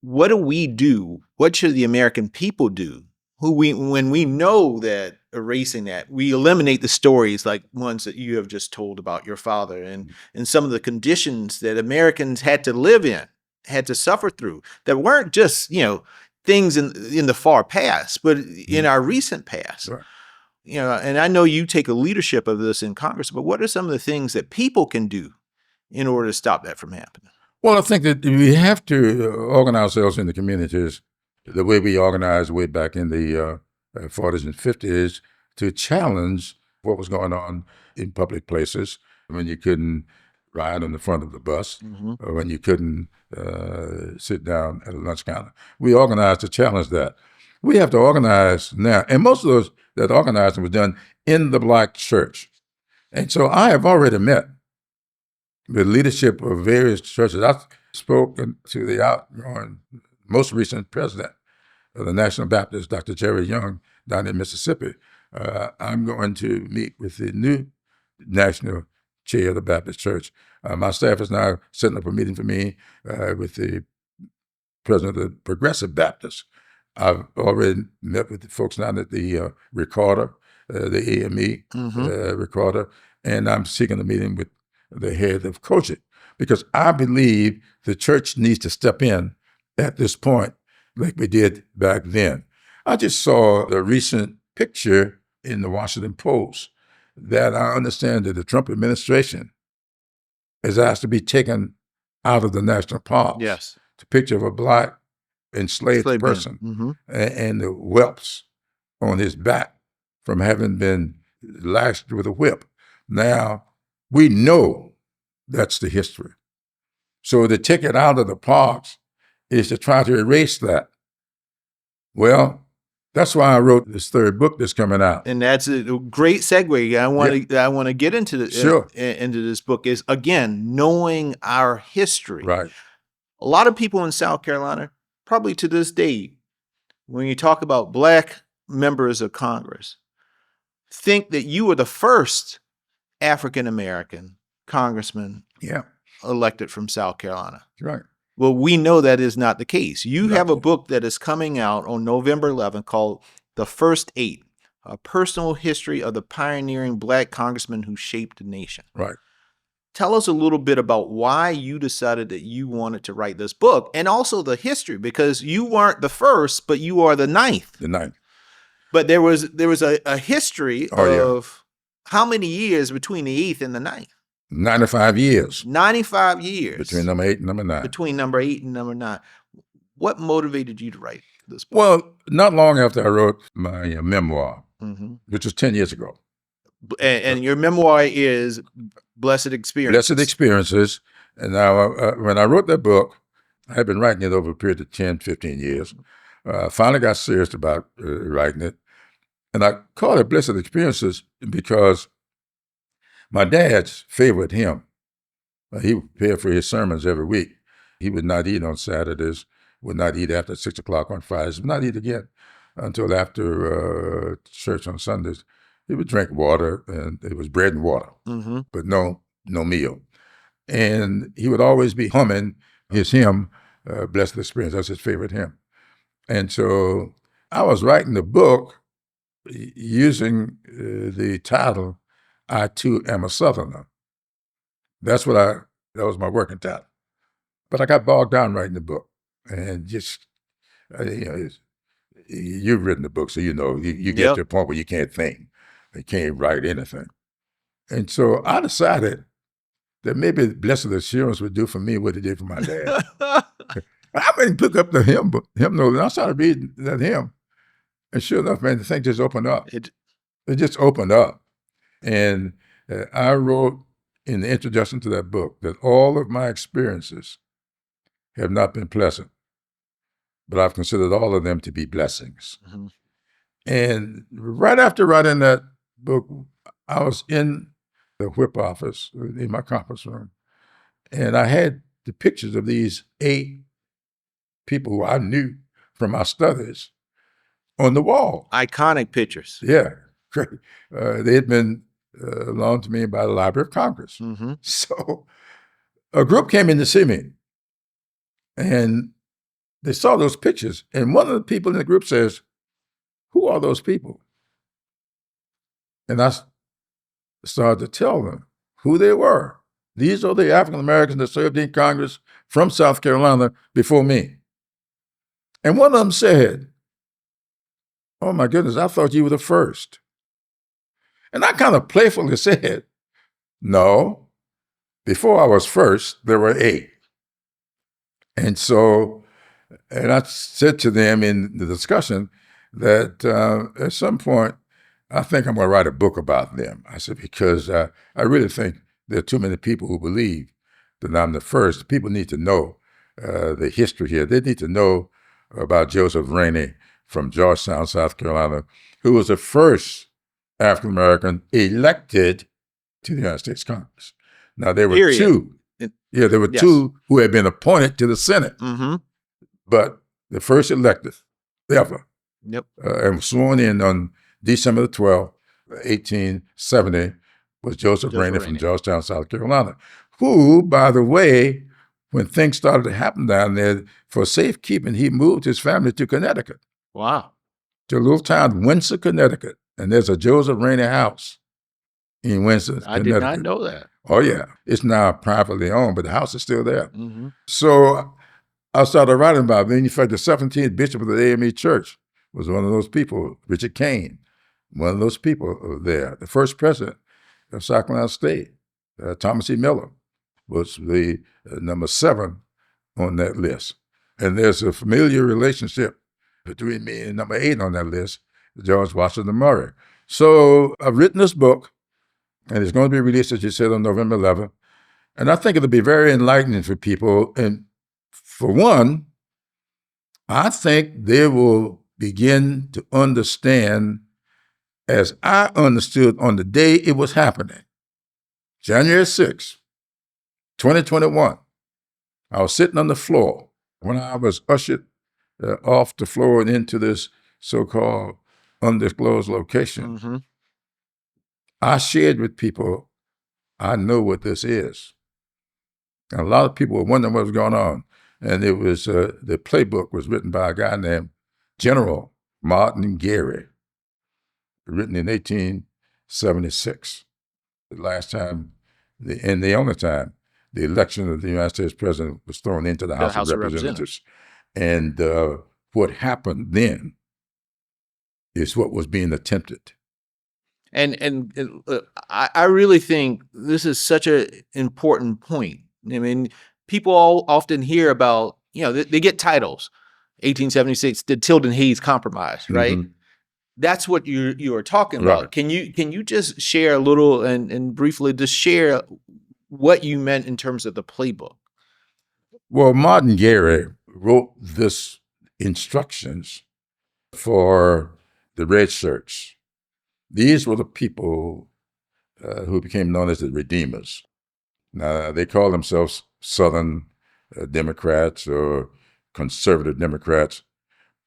What do we do? What should the American people do? When we know that erasing that, we eliminate the stories like ones that you have just told about your father and some of the conditions that Americans had to live in, had to suffer through, that weren't just, things in the far past, but in our recent past. Right. and I know you take a leadership of this in Congress, but what are some of the things that people can do in order to stop that from happening? Well, I think that we have to organize ourselves in the communities the way we organized way back in the 40s and 50s to challenge what was going on in public places when you couldn't ride on the front of the bus or when you couldn't sit down at a lunch counter. We organized to challenge that. We have to organize now. And most of those that organizing was done in the Black church. And so I have already met the leadership of various churches. I've spoken to the outgoing, most recent president of the National Baptist, Dr. Jerry Young, down in Mississippi. I'm going to meet with the new national chair of the Baptist Church. My staff is now setting up a meeting for me with the president of the Progressive Baptist. I've already met with the folks down at the recorder, the AME recorder, and I'm seeking a meeting with the head of COGIC, because I believe the church needs to step in at this point like we did back then. I just saw the recent picture in the Washington Post that I understand that the Trump administration has asked to be taken out of the national parks. Yes. It's a picture of a Black enslaved person and the whelps on his back from having been lashed with a whip. Now, we know that's the history. So to take it out of the parks is to try to erase that. Well, that's why I wrote this third book that's coming out. And that's a great segue. I want to get into into this book is, again, knowing our history. Right. A lot of people in South Carolina, probably to this day, when you talk about Black members of Congress, think that you were the first African-American congressman elected from South Carolina. Right. Well, we know that is not the case. You have a book that is coming out on November 11th called The First Eight, A Personal History of the Pioneering Black Congressman Who Shaped the Nation. Right. Tell us a little bit about why you decided that you wanted to write this book, and also the history, because you weren't the first, but you are the ninth. The ninth. But there was a history of how many years between the eighth and the ninth? 95 years. 95 years. Between number 8 and number 9. Between number 8 and number 9. What motivated you to write this book? Well, not long after I wrote my memoir, which was 10 years ago. And your memoir is Blessed Experiences. Blessed Experiences. And now, when I wrote that book, I had been writing it over a period of 10, 15 years. I finally got serious about writing it. And I called it Blessed Experiences because my dad's favored hymn. He would prepare for his sermons every week. He would not eat on Saturdays, would not eat after 6 o'clock on Fridays, would not eat again until after church on Sundays. He would drink water, and it was bread and water, but no meal. And he would always be humming his hymn, Blessed Experience. That's his favorite hymn. And so I was writing the book using the title, I Too Am a Southerner. That was my working title. But I got bogged down writing the book. And just, you've written the book, so you know, you get to a point where you can't think. You can't write anything. And so I decided that maybe Blessed Assurance would do for me what it did for my dad. I went and pick up the hymn note, and I started reading that hymn. And sure enough, man, the thing just opened up. It just opened up. And I wrote in the introduction to that book that all of my experiences have not been pleasant, but I've considered all of them to be blessings. And right after writing that book, I was in the whip office, in my conference room, and I had the pictures of these 8 people who I knew from my studies on the wall. Iconic pictures. Yeah, great. They had been loaned to me by the Library of Congress. So a group came in to see me, and they saw those pictures, and one of the people in the group says, "Who are those people?" And I started to tell them who they were. These are the African Americans that served in Congress from South Carolina before me. And one of them said, "Oh my goodness, I thought you were the first." And I kind of playfully said, no, before I was first, there were 8. And so, and I said to them in the discussion that at some point, I think I'm going to write a book about them. I said, because I really think there are too many people who believe that I'm the first. People need to know the history here. They need to know about Joseph Rainey from Georgetown, South Carolina, who was the first African American elected to the United States Congress. Now, there were Period. 2. Yeah, there were Yes. 2 who had been appointed to the Senate, but the first elected ever, and was sworn in on December the 12th, 1870, was Joseph Rainey from Georgetown, South Carolina, who, by the way, when things started to happen down there, for safekeeping, he moved his family to Connecticut. Wow. To a little town, Windsor, Connecticut. And there's a Joseph Rainey house in Windsor, I Connecticut. did not know that. Oh, yeah. It's now privately owned, but the house is still there. So I started writing about it. In fact, the 17th bishop of the AME Church was one of those people, Richard Kane, one of those people there. The first president of South Carolina State, Thomas E. Miller, was the number 7 on that list. And there's a familiar relationship between me and number 8 on that list, George Washington Murray. So I've written this book, and it's going to be released, as you said, on November 11th. And I think it'll be very enlightening for people. And for one, I think they will begin to understand, as I understood on the day it was happening, January 6, 2021. I was sitting on the floor when I was ushered off the floor and into this so-called undisclosed location. I shared with people, I know what this is. And a lot of people were wondering what was going on. And it was, the playbook was written by a guy named General Martin Gary, written in 1876. The last time, and the only time, the election of the United States president was thrown into the House of Representatives. And what happened then is what was being attempted. And I really think this is such an important point. I mean, people often hear about, they get titles. 1876, the Tilden Hayes Compromise, right? That's what you are talking about. Right. Can you just share a little and briefly just share what you meant in terms of the playbook? Well, Martin Gary wrote this instructions for the red shirts. These were the people who became known as the Redeemers. Now, they call themselves Southern Democrats or Conservative Democrats,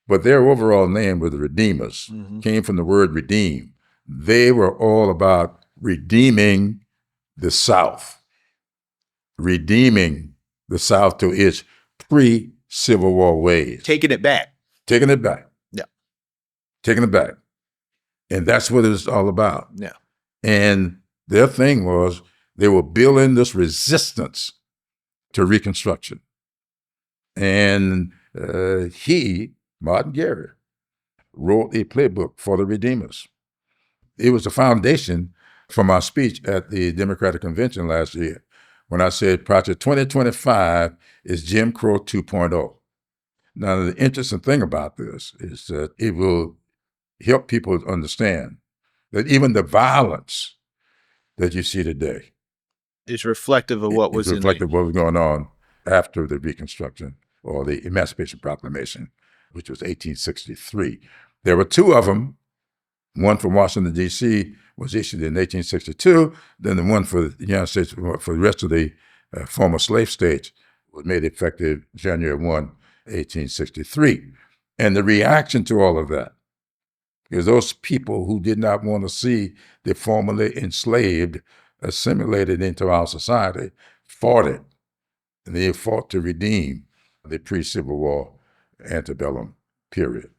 but their overall name was the Redeemers, came from the word redeem. They were all about redeeming the South, redeeming the South to its pre-Civil War ways. Taking it back. Taking it back. Yeah. Taking it back. And that's what it was all about. Yeah. And their thing was they were building this resistance to Reconstruction. And Martin Gary, wrote a playbook for the Redeemers. It was the foundation for my speech at the Democratic Convention last year when I said Project 2025 is Jim Crow 2.0. Now, the interesting thing about this is that it will help people understand that even the violence that you see today is reflective of what was reflective of what was going on after the Reconstruction or the Emancipation Proclamation, which was 1863. There were 2 of them. One from Washington, D.C. was issued in 1862. Then the one for the United States, for the rest of the former slave states, was made effective January 1, 1863. And the reaction to all of that is those people who did not want to see the formerly enslaved assimilated into our society fought it. And they fought to redeem the pre-Civil War antebellum period.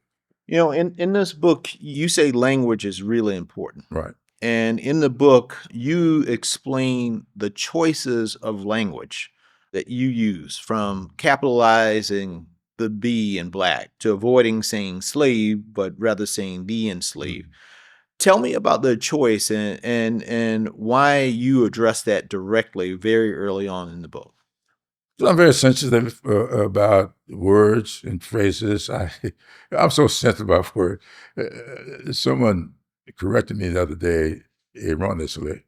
In this book, you say language is really important. Right. And in the book, you explain the choices of language that you use, from capitalizing the B in black to avoiding saying slave, but rather saying the enslaved, Tell me about the choice and why you address that directly very early on in the book. So I'm very sensitive about words and phrases. I'm so sensitive about words. Someone corrected me the other day erroneously.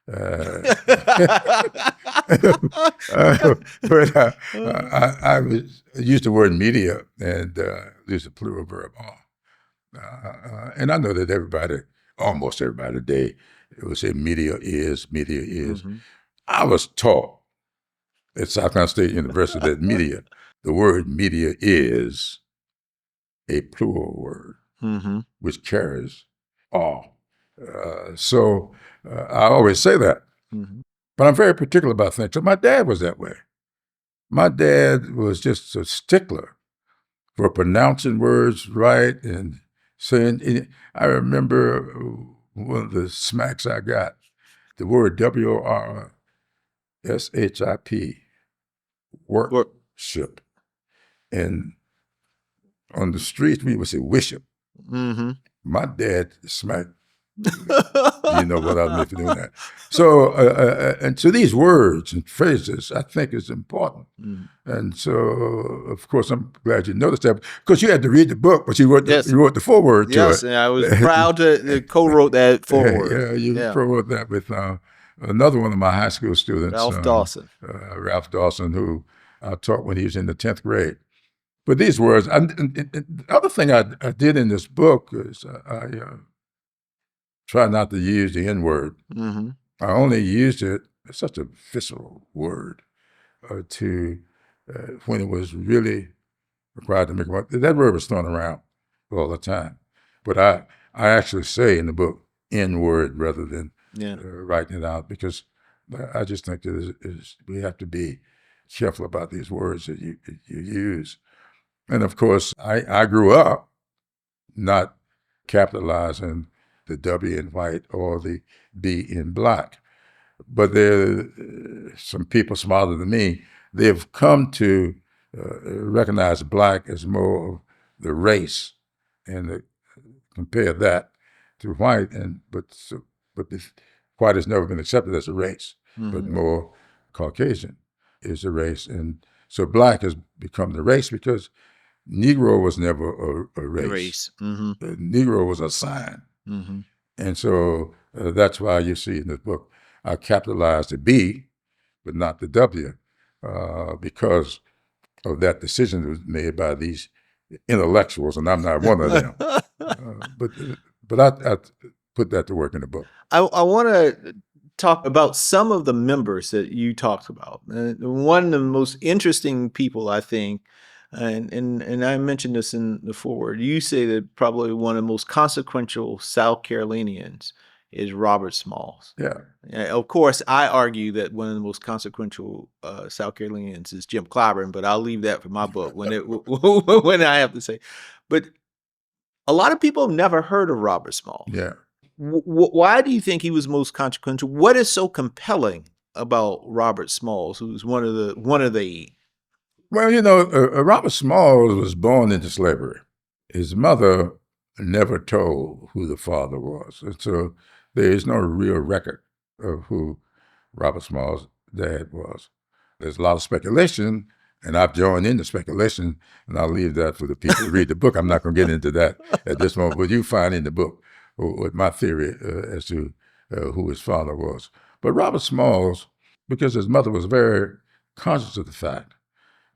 Uh, but I used the word media and used the plural verb all. And I know that almost everybody today, will say media is. Mm-hmm. I was taught at South Carolina State University that the word media is a plural word, Mm-hmm. which carries all. So I always say that. Mm-hmm. But I'm very particular about things. So my dad was that way. My dad was just a stickler for pronouncing words right and saying. I remember one of the smacks I got, the word WORSHIP, worship. And on the streets, we would say wiship. Mm-hmm. My dad smacked. You know what I meant for doing that. So, and so these words and phrases, I think, is important. Mm. And so, of course, I'm glad you noticed that because you had to read the book, but you wrote Yes. you wrote the foreword to Yes, it. and I was proud to co-wrote that forward. Yeah, you wrote that with another one of my high school students, Ralph Dawson. Ralph Dawson, who I taught when he was in the 10th grade. But these words, and the other thing I did in this book is I try not to use the N word. Mm-hmm. I only used it, it's such a visceral word, when it was really required to make one. That word was thrown around all the time. But I actually say in the book N word rather than writing it out because I just think that we have to be careful about these words that you use. And of course, I grew up not capitalizing the W in white or the B in black. But there are some people smarter than me. They've come to recognize black as more of the race and compare that to white. But white has never been accepted as a race, but more Caucasian is a race. And so black has become the race because Negro was never a race. Mm-hmm. Negro was a sign. Mm-hmm. And so that's why you see in the book, I capitalized the B, but not the W, because of that decision that was made by these intellectuals, and I'm not one of them. But I put that to work in the book. I want to talk about some of the members that you talked about. One of the most interesting people, I think, and I mentioned this in the foreword, you say that probably one of the most consequential South Carolinians is Robert Smalls. Yeah. Of course, I argue that one of the most consequential South Carolinians is Jim Clyburn, but I'll leave that for my book when when I have to say. But a lot of people have never heard of Robert Smalls. Yeah. Why do you think he was most consequential? What is so compelling about Robert Smalls, who's one of the eight? Well, Robert Smalls was born into slavery. His mother never told who the father was. And so there is no real record of who Robert Smalls' dad was. There's a lot of speculation, and I've joined in the speculation, and I'll leave that for the people to read the book. I'm not going to get into that at this moment, but you find in the book what my theory as to who his father was. But Robert Smalls, because his mother was very conscious of the fact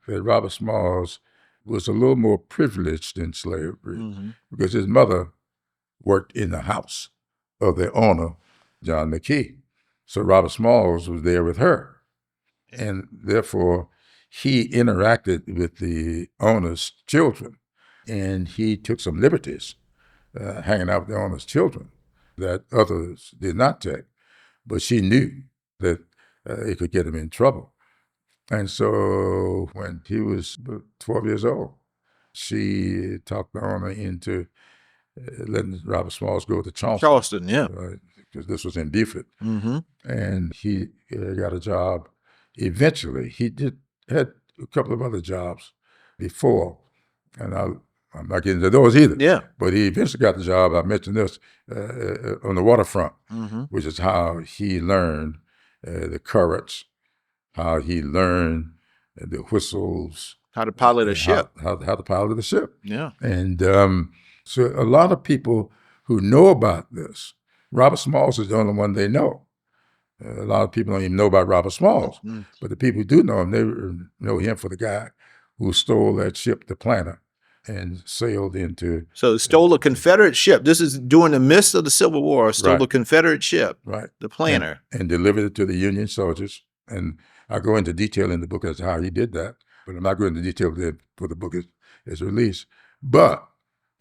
that Robert Smalls was a little more privileged in slavery because his mother worked in the house of the owner, John McKee. So Robert Smalls was there with her. And therefore, he interacted with the owner's children. And he took some liberties hanging out with the owner's children that others did not take. But she knew that it could get him in trouble. And so when he was 12 years old, she talked the owner into letting Robert Smalls go to Charleston. Yeah. Because this was in Beaufort. Mm-hmm. And he got a job eventually. He had a couple of other jobs before. And I'm not getting into those either. Yeah. But he eventually got the job. I mentioned this on the waterfront, which is how he learned the currents, how he learned the whistles, how to pilot a ship, how to pilot a ship. Yeah. And so a lot of people who know about this, Robert Smalls is the only one they know. A lot of people don't even know about Robert Smalls, but the people who do know him, they know him for the guy who stole that ship, the Planter, and sailed into. So stole a Confederate ship. This is during the midst of the Civil War. Stole a Confederate ship, the Planter, and delivered it to the Union soldiers. And I go into detail in the book as to how he did that, but I'm not going into detail for the book is released. But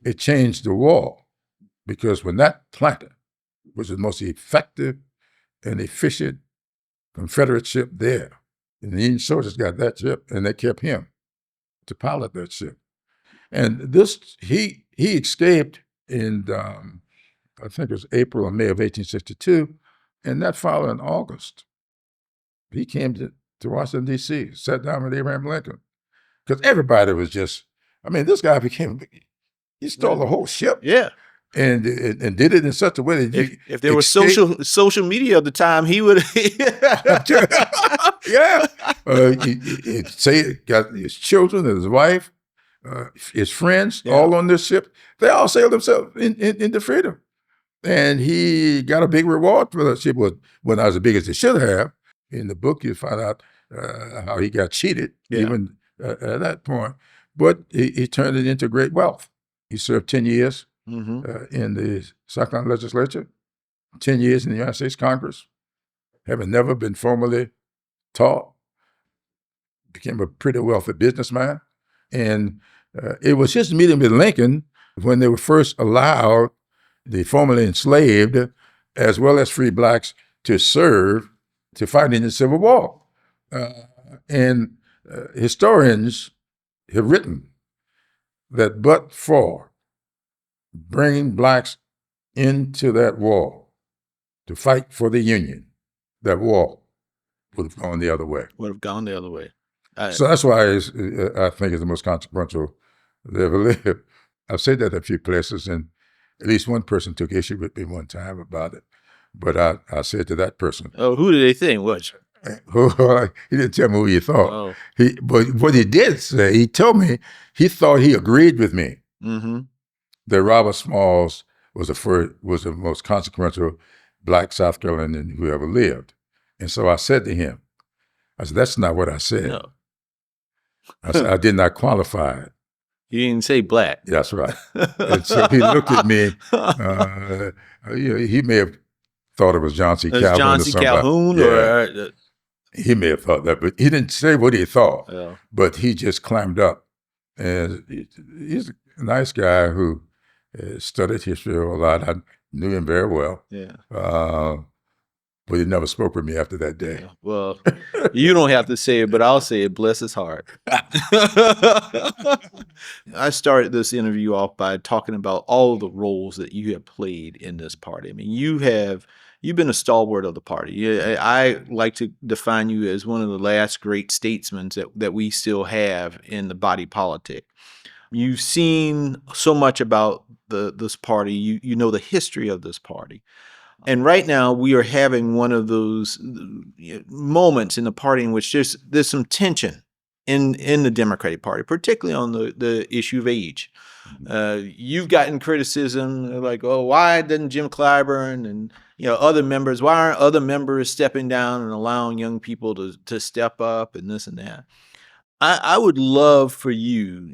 it changed the war, because when that Planter was the most effective and efficient Confederate ship there, and the Union soldiers got that ship, and they kept him to pilot that ship. And this, he escaped in, I think it was April or May of 1862, and that following August, he came to Washington, D.C., sat down with Abraham Lincoln, because everybody was just, I mean, this guy he stole the whole ship. Yeah. And did it in such a way that if there was social media at the time, he would. Say got his children and his wife, his friends, all on this ship. They all sailed themselves into freedom, and he got a big reward for that ship. Well, not as big as it should have. In the book, you find out how he got cheated, even at that point. But he turned it into great wealth. He served 10 years. In the South Carolina legislature, 10 years in the United States Congress, having never been formally taught, became a pretty wealthy businessman. And it was his meeting with Lincoln when they were first allowed the formerly enslaved as well as free blacks to serve, to fight in the Civil War. And historians have written that but for bringing blacks into that war to fight for the Union, that war would have gone the other way. Would have gone the other way. So that's why I think it's the most consequential they ever lived. I've said that a few places, and at least one person took issue with me one time about it. But I said to that person. Oh, who did they think? What? He didn't tell me who he thought. But what he did say, he told me he thought he agreed with me. That Robert Smalls was the most consequential black South Carolinian who ever lived. And so I said to him, I said, that's not what I said. No. I said, I did not qualify it. You didn't say black. That's right. And so he looked at me. He may have thought it was John C. Calhoun. John C. Calhoun? Or he may have thought that, but he didn't say what he thought. But he just climbed up. And he's a nice guy who studied history a lot. I knew him very well. But he never spoke with me after that day. Well, you don't have to say it, but I'll say it. Bless his heart. I started this interview off by talking about all the roles that you have played in this party. I mean, you've been a stalwart of the party. I like to define you as one of the last great statesmen that we still have in the body politic. You've seen so much about this party. You know the history of this party. And right now we are having one of those moments in the party in which there's some tension in the Democratic Party, particularly on the issue of age. You've gotten criticism like, oh, why didn't Jim Clyburn and other members, why aren't other members stepping down and allowing young people to step up and this and that? I would love for you,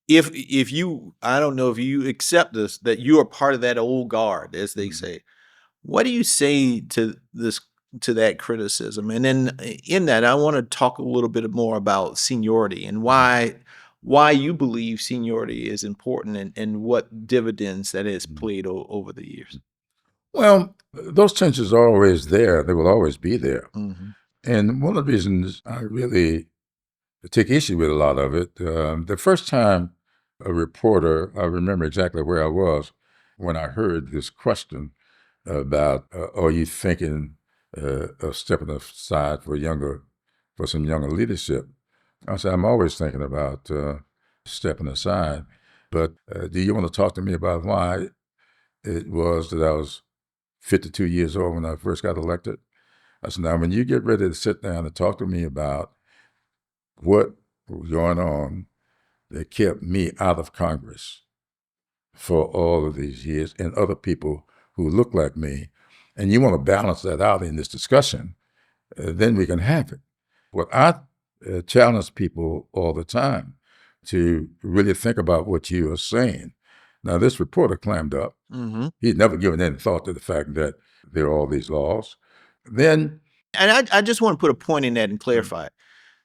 if you, I don't know if you accept this, that you are part of that old guard, as they say. What do you say to that criticism? And then in that, I want to talk a little bit more about seniority and why you believe seniority is important and what dividends that has played over the years. Well, those tensions are always there. They will always be there. And one of the reasons I really take issue with a lot of it, the first time a reporter, I remember exactly where I was when I heard this question about, are you thinking of stepping aside for some younger leadership? I said, I'm always thinking about stepping aside. But do you want to talk to me about why it was that I was 52 years old when I first got elected? I said, now, when you get ready to sit down and talk to me about what was going on that kept me out of Congress for all of these years and other people who look like me, and you want to balance that out in this discussion, then we can have it. What I challenge people all the time to really think about what you are saying. Now, this reporter climbed up. Mm-hmm. He'd never given any thought to the fact that there are all these laws. Then, and I just want to put a point in that and clarify it.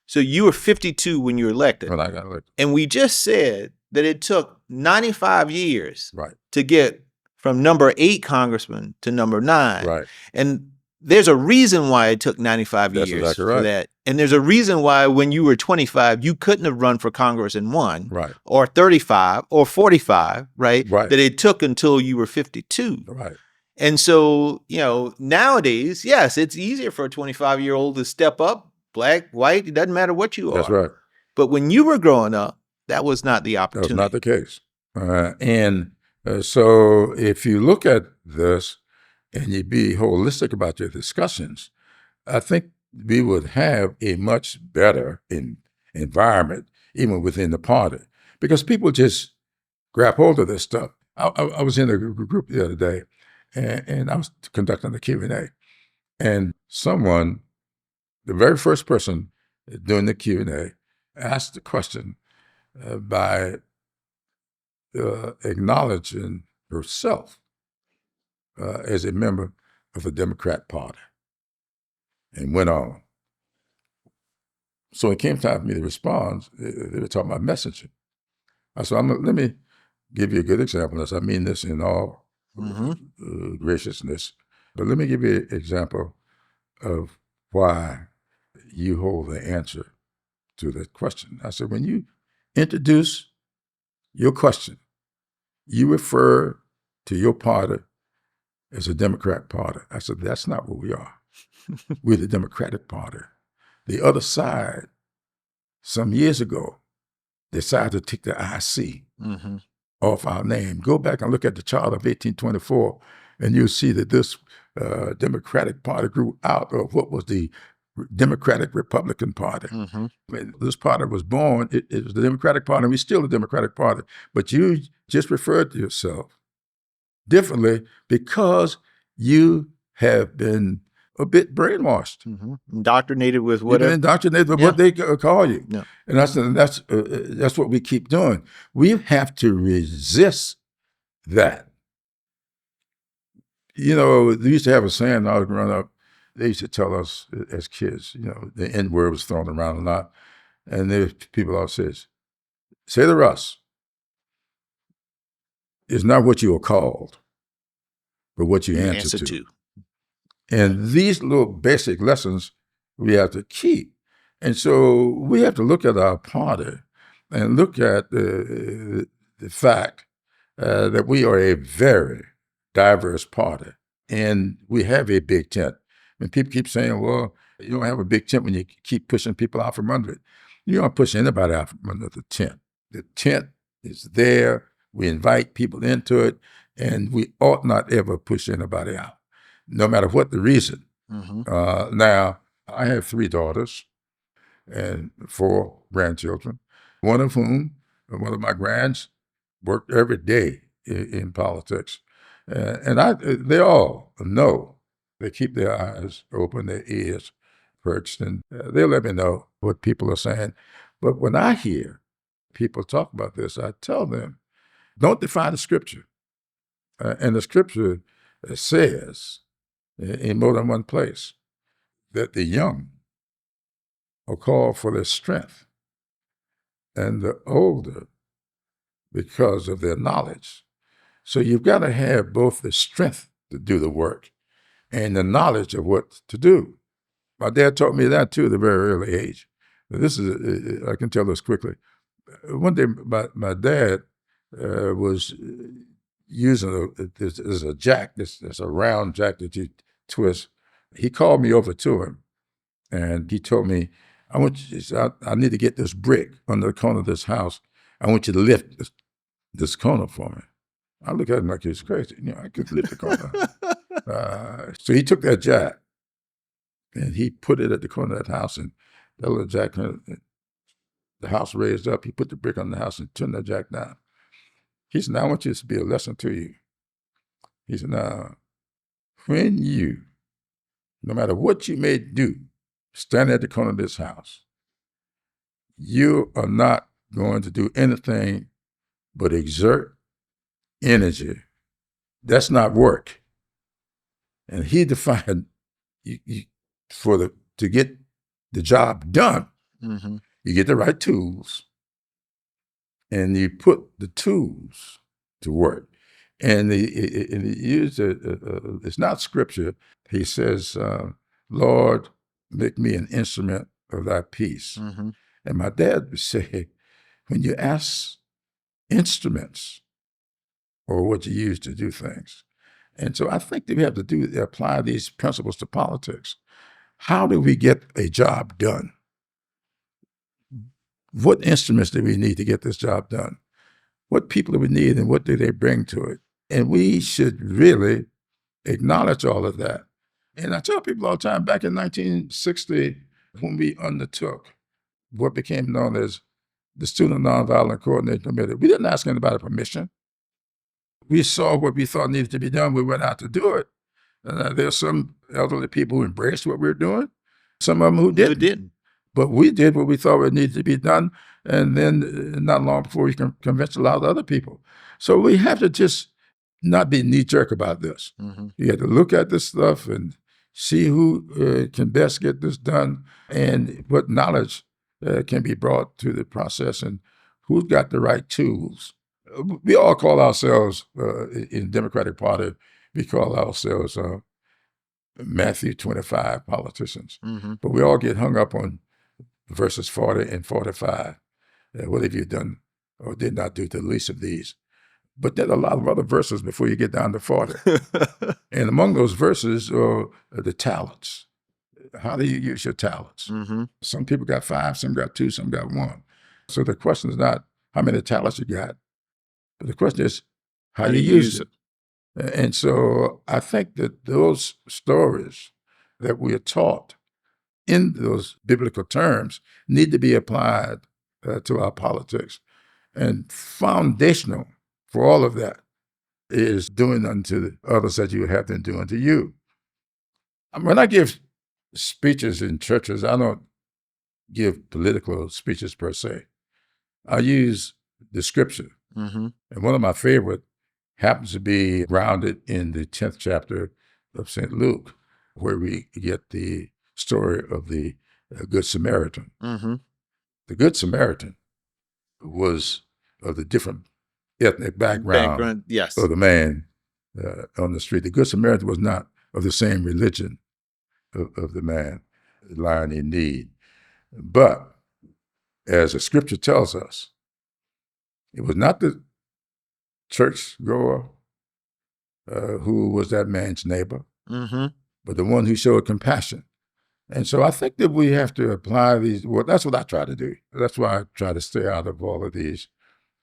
So you were 52 when you were elected. when I got elected, And we just said that it took 95 years right, to get from number 8 congressman to number 9. right, And there's a reason why it took 95 That's years exactly for right. that. And there's a reason why when you were 25, you couldn't have run for Congress and won, right, or 35 or 45, right? Right. That it took until you were 52. right. And so, nowadays, yes, it's easier for a 25-year-old to step up, black, white, it doesn't matter what you That's are. right. But when you were growing up, that was not the That opportunity. was not the case. So if you look at this and you be holistic about your discussions, I think we would have a much better environment even within the party, because people just grab hold of this stuff. I was in a group the other day, and I was conducting the Q&A, and someone, the very first person doing the Q&A, asked the question by acknowledging herself as a member of the Democrat Party, and went on. So it came time for me to respond. They were talking about messaging. I said, let me give you a good example of this. I mean this in all graciousness, but let me give you an example of why you hold the answer to that question. I said, when you introduce your question, you refer to your party as a Democrat Party. I said, that's not what we are. We're the Democratic Party. The other side, some years ago, decided to take the IC off our name. Go back and look at the charter of 1824, and you'll see that this Democratic Party grew out of what was the Democratic Republican Party. When this party was born, it was the Democratic Party, and we're still the Democratic Party. But you just referred to yourself differently because you have been a bit brainwashed. Indoctrinated with You've whatever. been indoctrinated with what they call you. Yeah. And that's what we keep doing. We have to resist that. They used to have a saying when I was growing up. They used to tell us as kids, the N-word was thrown around a lot. And there people always says, say to us, it's not what you are called, but what you answer to. And these little basic lessons we have to keep. And so we have to look at our party and look at the fact that we are a very diverse party. And we have a big tent. When people keep saying, well, you don't have a big tent when you keep pushing people out from under it. You don't push anybody out from under the tent. The tent is there. We invite people into it, and we ought not ever push anybody out, no matter what the reason. Now, I have 3 daughters and 4 grandchildren, one of whom, one of my grands, worked every day in politics. And they all know. They keep their eyes open, their ears perched, and they let me know what people are saying. But when I hear people talk about this, I tell them, don't defy the scripture. And the scripture says, in more than one place, that the young are called for their strength, and the older because of their knowledge. So you've got to have both the strength to do the work and the knowledge of what to do. My dad taught me that too at a very early age. This is, I can tell this quickly. One day, my dad was using there's a jack, there's a round jack that you twist. He called me over to him, and he told me, I need to get this brick under the corner of this house, I want you to lift this corner for me. I look at him like he's crazy. I could lift the corner. So he took that jack and he put it at the corner of that house, and that little jack, the house raised up. He put the brick on the house and turned that jack down. He said, now I want you to be a lesson to you. He said, now, when you, no matter what you may do, stand at the corner of this house, you are not going to do anything but exert energy. That's not work. And he defined to get the job done, you get the right tools, and you put the tools to work. And he used it's not scripture. He says, Lord, make me an instrument of thy peace. And my dad would say, when you ask instruments or what you use to do things. And so I think that we have to apply these principles to politics. How do we get a job done? What instruments do we need to get this job done? What people do we need and what do they bring to it? And we should really acknowledge all of that. And I tell people all the time, back in 1960, when we undertook what became known as the Student Nonviolent Coordinating Committee, we didn't ask anybody permission. We saw what we thought needed to be done. We went out to do it. There's some elderly people who embraced what we were doing, some of them who didn't. But we did what we thought would need to be done. And then not long before we convinced a lot of other people. So we have to just not be knee-jerk about this. You have to look at this stuff and see who can best get this done and what knowledge can be brought to the process and who's got the right tools. We all call ourselves, in the Democratic Party, we call ourselves Matthew 25 politicians. But we all get hung up on verses 40 and 45. What have you done or did not do to the least of these? But there are a lot of other verses before you get down to 40. And among those verses are the talents. How do you use your talents? Some people got 5, some got 2, some got 1. So the question is not how many talents you got, but the question is how you use it. And so I think that those stories that we are taught in those biblical terms need to be applied to our politics. And foundational for all of that is doing unto others that you would have them do unto you. When I give speeches in churches, I don't give political speeches per se. I use the scripture. And one of my favorite happens to be grounded in the 10th chapter of St. Luke, where we get the story of the Good Samaritan. The Good Samaritan was of the different ethnic background of the man on the street. The Good Samaritan was not of the same religion of the man lying in need. But as the scripture tells us, it was not the church goer who was that man's neighbor, but the one who showed compassion. And so I think that we have to apply these. Well, that's what I try to do. That's why I try to stay out of all of these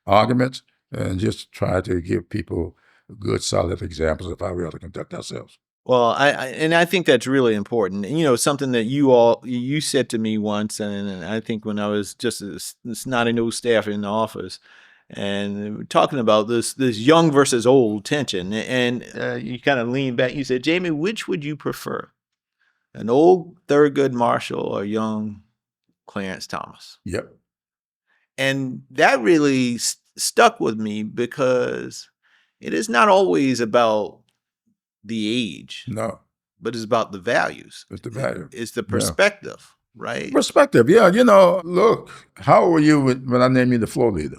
arguments and just try to give people good, solid examples of how we ought to conduct ourselves. Well, I think that's really important. And, something that you said to me once, and I think when I was just a snotty-nosed staff in the office, and we're talking about this young versus old tension, and you kind of leaned back. You said, Jaime, which would you prefer, an old Thurgood Marshall or young Clarence Thomas? Yep. And that really stuck with me because it is not always about the age. No. But it's about the values. It's the value. It's the perspective, right? Perspective, yeah. Look, how old were you when I named you the floor leader?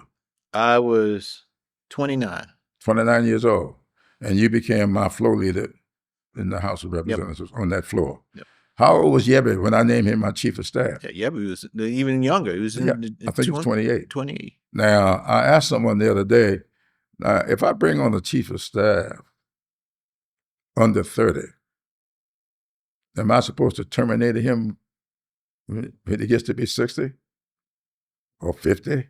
I was 29. 29 years old. And you became my floor leader in the House of Representatives on that floor. Yep. How old was Yebby when I named him my chief of staff? Yeah, Yebby was even younger. He was I think he was 28. 28. Now, I asked someone the other day, if I bring on a chief of staff under 30, am I supposed to terminate him when he gets to be 60 or 50?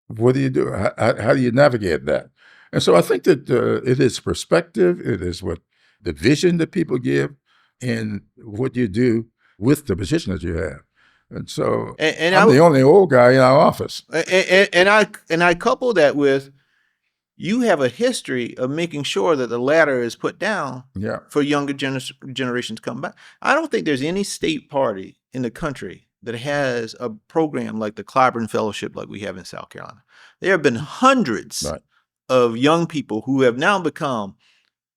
What do you do? How do you navigate that? And so I think that it is perspective. It is what the vision that people give, and what you do with the position that you have. And so And I'm the only old guy in our office. I couple that with, you have a history of making sure that the ladder is put down Yeah. for younger generations to come back. I don't think there's any state party in the country that has a program like the Clyburn Fellowship like we have in South Carolina. There have been hundreds Right. of young people who have now become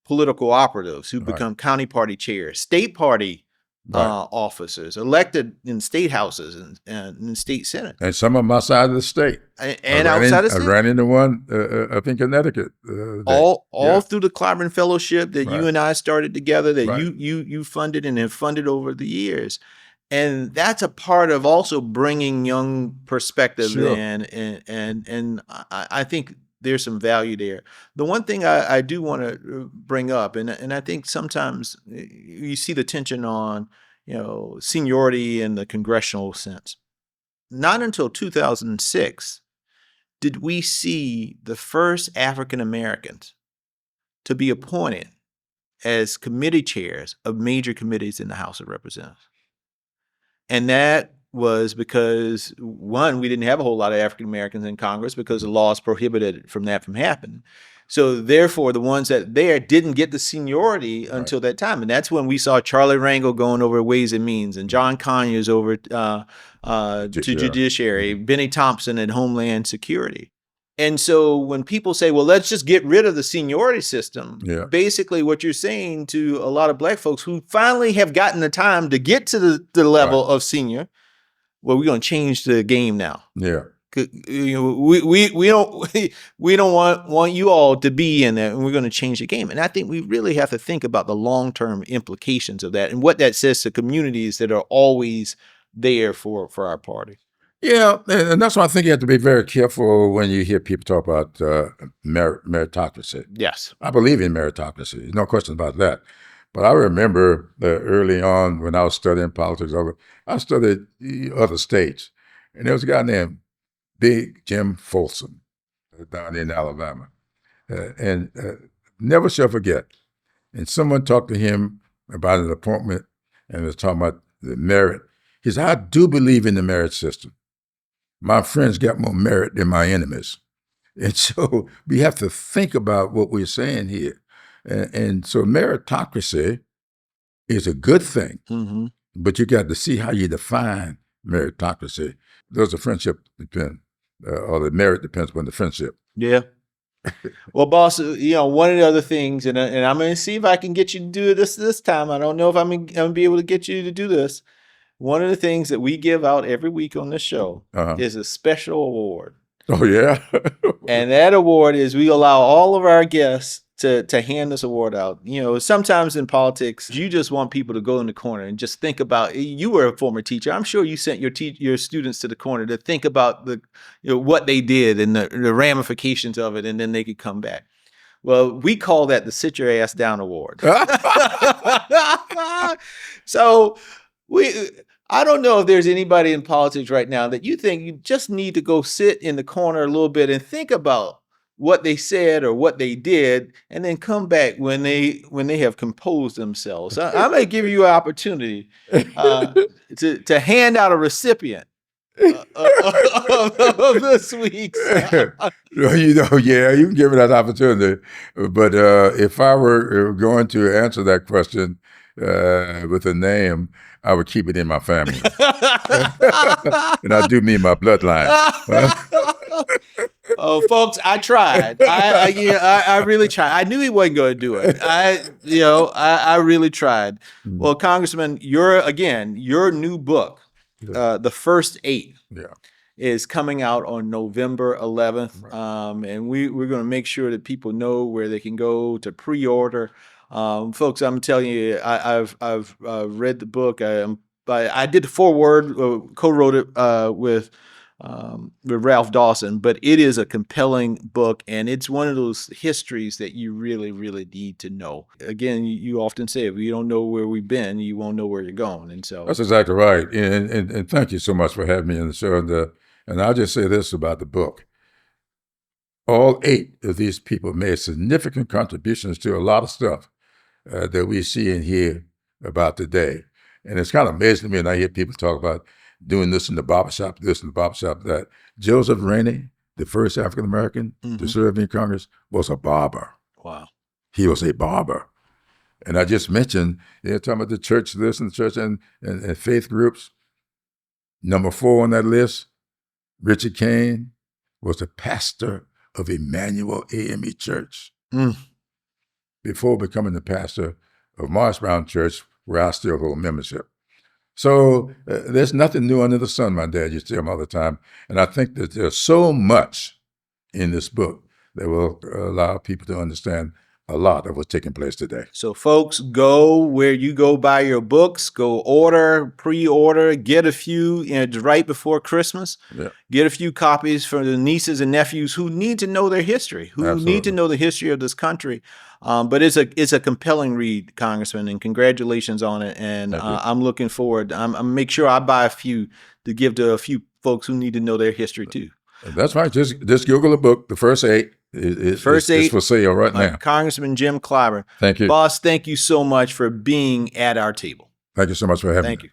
political operatives, who Right. become county party chairs, state party Right. officers, elected in state houses and in state senate. And some of them outside of the state. And outside of the I state. ran into one up in Connecticut. All Yeah. through the Clyburn Fellowship that you Right. and I started together, that Right. you funded and have funded over the years. And that's a part of also bringing young perspective Sure. in, and I think there's some value there. The one thing I do want to bring up, and I think sometimes you see the tension on, seniority in the congressional sense. Not until 2006 did we see the first African Americans to be appointed as committee chairs of major committees in the House of Representatives. And that was because, one, we didn't have a whole lot of African Americans in Congress because the laws prohibited from happening. So therefore, the ones that there didn't get the seniority until that time. And that's when we saw Charlie Rangel going over Ways and Means, and John Conyers over to Judiciary, Benny Thompson at Homeland Security. And so when people say, well, let's just get rid of the seniority system, basically what you're saying to a lot of black folks who finally have gotten the time to get to the level of senior, well, we're going to change the game now. Yeah. We don't want you all to be in there, and we're going to change the game. And I think we really have to think about the long-term implications of that and what that says to communities that are always there for our party. Yeah, and that's why I think you have to be very careful when you hear people talk about meritocracy. Yes. I believe in meritocracy, no question about that. But I remember early on when I was studying politics, I studied other states, and there was a guy named Big Jim Folsom down in Alabama, and never shall forget. And someone talked to him about an appointment and was talking about the merit. He said, I do believe in the merit system. My friends got more merit than my enemies. And so we have to think about what we're saying here. And so meritocracy is a good thing, but you got to see how you define meritocracy. Does the friendship depend, or the merit depends upon the friendship? Yeah. Well, boss, one of the other things, and I'm going to see if I can get you to do this time. I don't know if I'm going to be able to get you to do this. One of the things that we give out every week on this show is a special award. Oh, yeah? And that award is, we allow all of our guests to hand this award out. Sometimes in politics, you just want people to go in the corner and just think about, you were a former teacher. I'm sure you sent your students to the corner to think about what they did and the ramifications of it, and then they could come back. Well, we call that the Sit Your Ass Down Award. So I don't know if there's anybody in politics right now that you think you just need to go sit in the corner a little bit and think about what they said or what they did, and then come back when they have composed themselves. I'm going to give you an opportunity to hand out a recipient of this week's. Yeah, you can give me that opportunity. But if I were going to answer that question with a name, I would keep it in my family. And I do mean my bloodline. Oh, folks, I tried. I really tried. I knew he wasn't going to do it. I really tried. Well, Congressman, your new book, The First Eight, is coming out on November 11th. Right. And we're going to make sure that people know where they can go to pre-order. Folks, I'm telling you, I've read the book. I did the foreword, co-wrote it with Ralph Dawson, but it is a compelling book, and it's one of those histories that you really, really need to know. Again, you often say, if you don't know where we've been, you won't know where you're going. And so that's exactly right. And thank you so much for having me on the show. And I'll just say this about the book. all 8 of these people made significant contributions to a lot of stuff that we see and hear about today. And it's kind of amazing to me when I hear people talk about doing this in the barbershop, this in the barbershop, that. Joseph Rainey, the first African-American to serve in Congress, was a barber. Wow. He was a barber. And I just mentioned, talking about the church, this and the church and faith groups. Number 4 on that list, Richard Kane was the pastor of Emmanuel AME Church before becoming the pastor of Morris Brown Church, where I still hold membership. So there's nothing new under the sun, my dad used to tell me all the time. And I think that there's so much in this book that will allow people to understand a lot of what's taking place today. So folks, go where you go buy your books, go order, pre-order, get a few right before Christmas. Yeah. Get a few copies for the nieces and nephews who need to know their history, who need to know the history of this country. But it's a compelling read, Congressman, and congratulations on it. And I'm looking forward. I'm make sure I buy a few to give to a few folks who need to know their history too. That's right. Just Google the book, The First 8. It's for sale right now. Congressman Jim Clyburn. Thank you. Boss, thank you so much for being at our table. Thank you so much for having me. Thank you.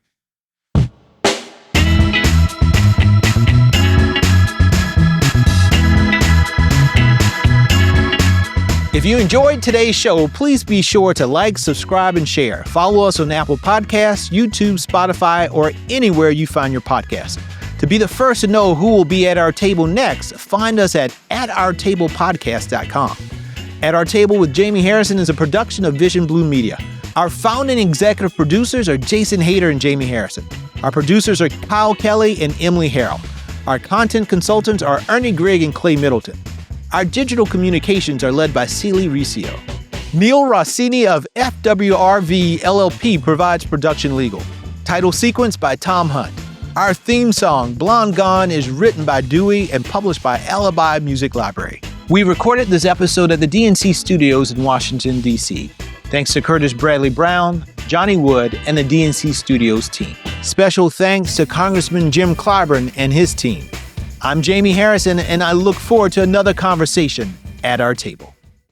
If you enjoyed today's show, please be sure to like, subscribe, and share. Follow us on Apple Podcasts, YouTube, Spotify, or anywhere you find your podcasts. To be the first to know who will be at our table next, find us at ourtablepodcast.com. At Our Table with Jaime Harrison is a production of Vision Blue Media. Our founding executive producers are Jason Hayter and Jaime Harrison. Our producers are Kyle Kelly and Emily Harrell. Our content consultants are Ernie Grigg and Clay Middleton. Our digital communications are led by Celie Riccio. Neil Rossini of FWRV LLP provides production legal. Title sequence by Tom Hunt. Our theme song, Blonde Gone, is written by Dewey and published by Alibi Music Library. We recorded this episode at the DNC Studios in Washington, D.C. Thanks to Curtis Bradley Brown, Johnny Wood, and the DNC Studios team. Special thanks to Congressman Jim Clyburn and his team. I'm Jaime Harrison, and I look forward to another conversation at our table.